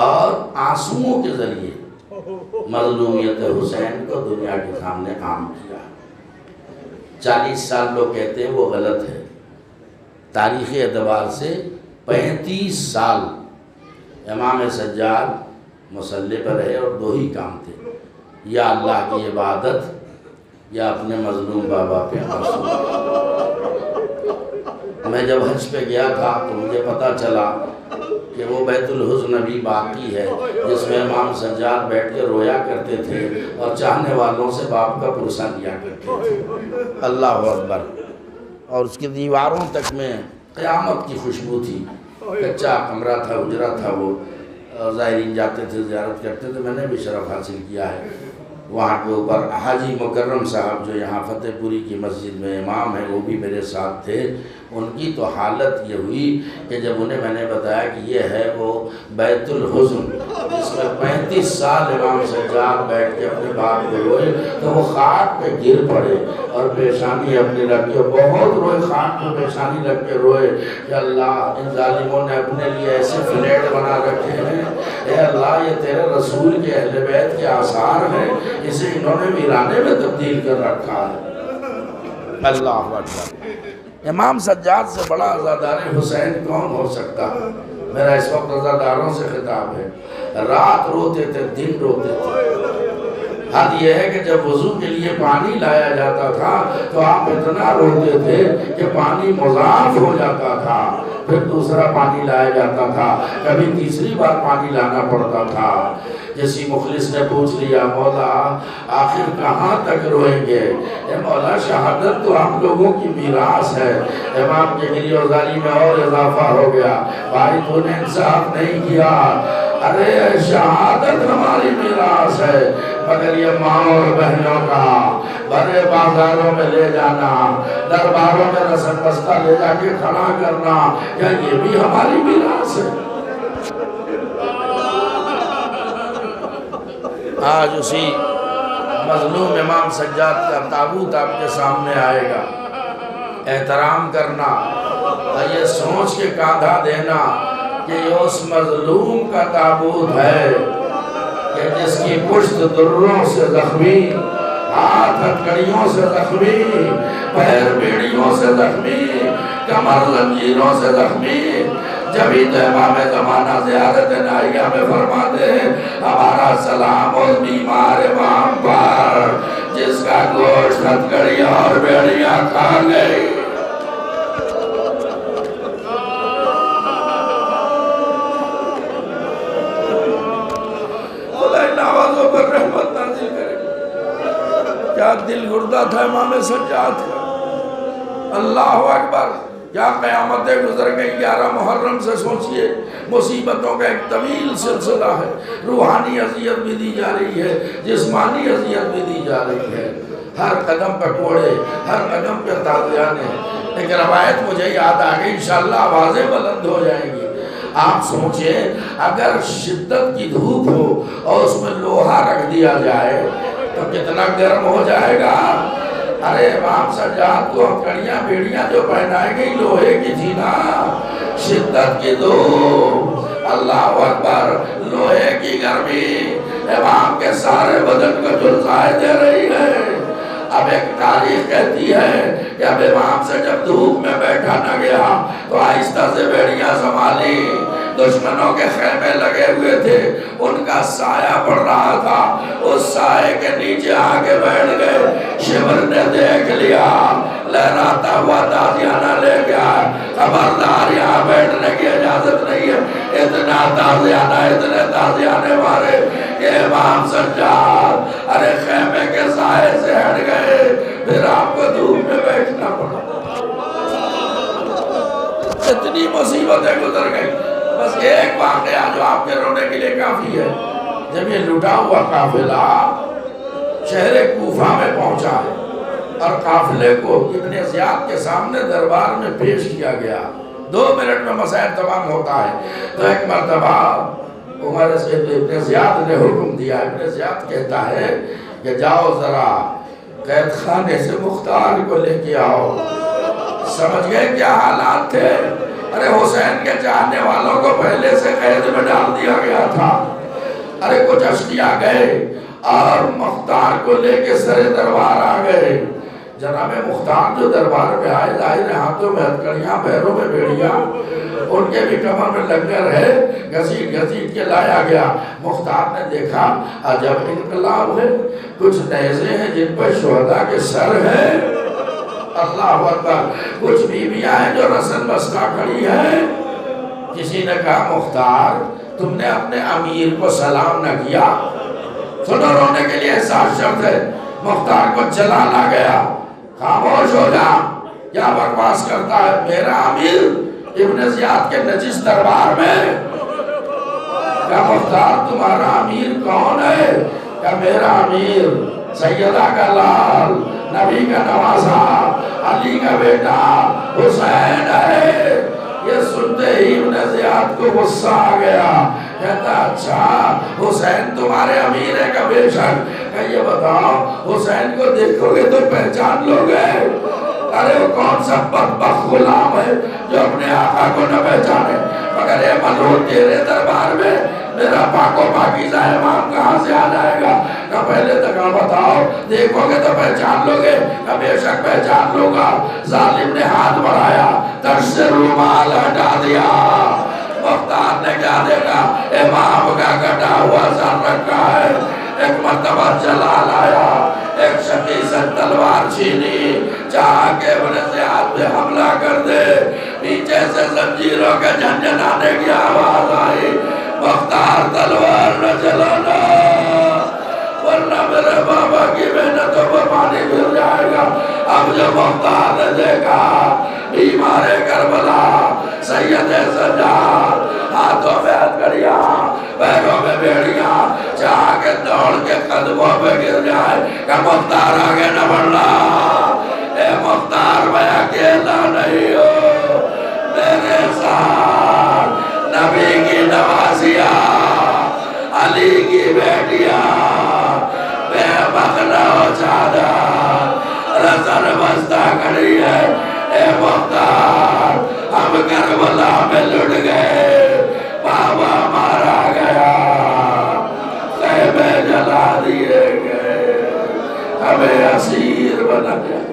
S2: اور آنسوؤں کے ذریعے مظلومیت حسین کو دنیا کے سامنے عام کیا۔ 40 سال لوگ کہتے ہیں وہ غلط ہے، تاریخی اعتبار سے 35 سال امام سجاد مصلی پر رہے، اور 2 ہی کام تھے، یا اللہ کی عبادت یا اپنے مظلوم بابا پہ آنسو۔ میں جب حج پہ گیا تھا تو مجھے پتہ چلا کہ وہ بیت الحزن ابھی باقی ہے، جس میں امام سجاد بیٹھ کے رویا کرتے تھے اور چاہنے والوں سے باپ کا پرسہ لیا کرتے تھے۔ اللہ اکبر۔ اور اس کی دیواروں تک میں قیامت کی خوشبو تھی، کچا کمرہ تھا، اجرا تھا، وہ زائرین جاتے تھے، زیارت کرتے تھے۔ میں نے بھی شرف حاصل کیا ہے وہاں کے اوپر۔ حاجی مکرم صاحب جو یہاں فتح پوری کی مسجد میں امام ہیں، وہ بھی میرے ساتھ تھے۔ ان کی تو حالت یہ ہوئی کہ جب انہیں میں نے بتایا کہ یہ ہے وہ بیت الحزن جس میں 35 سال امام سجاد بیٹھ کے اپنے باپ کو روئے، تو وہ خاک پہ گر پڑے اور پیشانی اپنی رکھ کے بہت روئے، خاک پہ پیشانی رکھ کے روئے کہ اللہ، ان ظالموں نے اپنے لیے ایسے فلیٹ بنا رکھے ہیں، اے اللہ یہ تیرے رسول کے اہل بیت کے آثار ہیں، اسے انہوں نے ویرانے میں تبدیل کر رکھا ہے۔ اللہ اکبر۔ امام سجاد سے بڑا عزادار حسین کون ہو سکتا؟ میرا اس وقت عزاداروں سے خطاب ہے۔ رات روتے تھے، دن روتے تھے۔ حد یہ ہے کہ جب وضو کے لیے پانی لایا جاتا تھا تو آپ اتنا روتے تھے کہ پانی مضاف ہو جاتا تھا، پھر دوسرا پانی لایا جاتا تھا، کبھی تیسری بار پانی لانا پڑتا تھا۔ کسی مخلص نے پوچھ لیا، مولا آخر کہاں تک روئیں گے؟ اے مولا شہادت تو آپ لوگوں کی میراث ہے۔ امام کے گری و زاری میں اور اضافہ ہو گیا، بھائی تو نے انصاف نہیں کیا، ارے شہادت ہماری میراث ہے، مگر یہ ماں اور بہنوں کا بڑے بازاروں میں لے جانا، درباروں میں رسم بستہ لے جا کے کھڑا کرنا، کیا یہ بھی ہماری میراث ہے؟ آج اسی مظلوم امام سجاد کا تابوت آپ کے سامنے آئے گا، احترام کرنا اور یہ سوچ کے کاندھا دینا کہ یہ اس مظلوم کا تابوت ہے کہ جس کی پشت دروں سے زخمی، ہاتھ ہتھکڑیوں سے زخمی، پیر بیڑیوں سے زخمی، کمر زنجیروں سے زخمی۔ جبھی تو امام زمانہ زیارت نائیہ میں فرماتے ہیں، ہمارا سلام اس بیمار امام پر جس کا گوشت ہتھکڑیاں اور بیڑیاں کھا گئی۔ خدا ان آوازوں پر رحمت نازل کرے۔ کیا دل گردہ تھا امام سجاد کا، اللہ اکبر۔ کیا قیامتیں گزر گئی 11 محرم سے، سوچئے مصیبتوں کا ایک طویل سلسلہ ہے، روحانی اذیت بھی دی جا رہی ہے، جسمانی اذیت بھی دی جا رہی ہے، ہر قدم پہ کوڑے، ہر قدم پہ تازیانے۔ ایک روایت مجھے یاد آ گئی، انشاءاللہ آوازیں بلند ہو جائیں گی۔ آپ سوچیں اگر شدت کی دھوپ ہو اور اس میں لوہا رکھ دیا جائے تو کتنا گرم ہو جائے گا۔ ارے امام سجاد کو کڑیاں بیڑیاں جو پہنائے گئی لوہے کی تھی نا، شدت کی دھوپ، اللہ اکبر، لوہے کی گرمی امام کے سارے بدن کو جلسائے دے رہی ہے۔ اب ایک تاریخ کہتی ہے کہ اب امام سے جب دھوپ میں بیٹھا نہ گیا تو آہستہ سے بیڑیاں سنبھالی، دشمنوں کے خیمے لگے ہوئے تھے، ان کا سایہ پڑ رہا تھا، اس سائے کے نیچے آگے بیٹھ گئے۔ شمر نے دیکھ لیا، لہراتا ہوا تازیانہ لے گیا، خبردار یہاں بیٹھنے کی اجازت نہیں ہے۔ اتنا تازیانہ، اتنے تازیانے مارے کہ امام سجاد ارے خیمے کے سائے سے ہٹ گئے، پھر آپ کو دھوپ میں بیٹھنا پڑا۔ اتنی مصیبتیں گزر گئی، بس ایک واقعہ جو آپ کے رونے کے لیے کافی ہے۔ جب یہ لٹا ہوا قافلہ شہر کوفہ میں پہنچا ہے اور قافلے کو ابن زیاد کے سامنے دربار میں پیش کیا گیا، 2 منٹ میں مسائل تمام ہوتا ہے، تو ایک مرتبہ عمر سے ابن زیاد نے حکم دیا۔ ابن زیاد کہتا ہے کہ جاؤ ذرا قید خانے سے مختار کو لے کے آؤ۔ سمجھ گئے کیا حالات تھے؟ ارے حسین کے چاہنے والوں کو پہلے سے قید میں ڈال دیا گیا تھا۔ ارے کچھ اشقیاء گئے اور مختار کو لے کے سر دربار آ گئے۔ جناب مختار جو دربار میں آئے، ظاہر ہاتھوں میں ہتھکڑیاں، پیروں میں بیڑیاں، ان کے بھی کمر میں لنگر ہے، گھسیٹ گھسیٹ کے لایا گیا۔ مختار نے دیکھا عجب انقلاب ہے، کچھ نیزے ہیں جن پر شہداء کے سر ہیں، اللہ اکبر، کچھ بیویاں ہیں جو رسن بستہ کھڑی ہیں۔ کسی نے کہا مختار تم نے اپنے امیر کو سلام نہ کیا؟ سنو، رونے کے لیے احساس شرط ہے۔ مختار کو جلال آ گیا، خاموش ہو جا، کیا بکواس کرتا ہے؟ میرا امیر ابن زیاد کے نجس دربار میں؟ کیا مختار تمہارا امیر کون ہے؟ کیا میرا امیر سیدہ کا لال، نبی کا نوازا، علی کا بیٹا حسین ہے۔ یہ سنتے ہی ابن زیاد کو غصہ آ گیا، کہتا اچھا حسین تمہارے امیر ہے؟ کا بے شک۔ کہ یہ بتاؤ حسین کو دیکھو گے تو پہچان لو گے؟ ارے وہ کون سا بدبخت غلام ہے جو اپنے آقا کو نہ پہچانے؟ مگر اے ملعون تیرے دربار میں میرا پاک و پاکیزہ امام کہاں سے آ جائے گا؟ کہ پہلے تک بتاؤ، دیکھو گے تو پہچان لو گے؟ کہ بے شک پہچان لوں گا۔ ظالم نے ہاتھ بڑھایا، ترس سے رومال ہٹا دیا۔ مختار نے کیا دیکھا؟ امام کا کٹا ہوا سر رکھا ہے۔ ایک مرتبہ جلال آیا، ایک شقیصت تلوار چھینی، چاہا کہ ابن زیاد پہ حملہ کر دے، پیچھے سے زنجیروں کے جھنجھنانے کی آواز آئی، مختار تلوار نہ چلانا ورنہ میرے بابا کی محنتوں پر پانی گر جائے گا۔ اب جو مختار نے دیکھا بیمار کربلا سید سجاد، ہاتھوں میں ہتھکڑیاں، پیروں میں بیڑیاں، چاہ کے دوڑ کے قدموں پہ گر جائے کہ مختار آگے نہ بڑھنا۔ اے مختار میں اکیلا نہیں ہوں، میرے ساتھ نبی کی نوازیاں، علی کی بیٹیاں، بے بغلہ و چادر رسن بستہ کھڑی ہے۔ اے مختار ہم کربلا میں لٹ گئے، بابا مارا گیا، خیمے جلا دیے گئے، ہمیں اسیر بنا گیا۔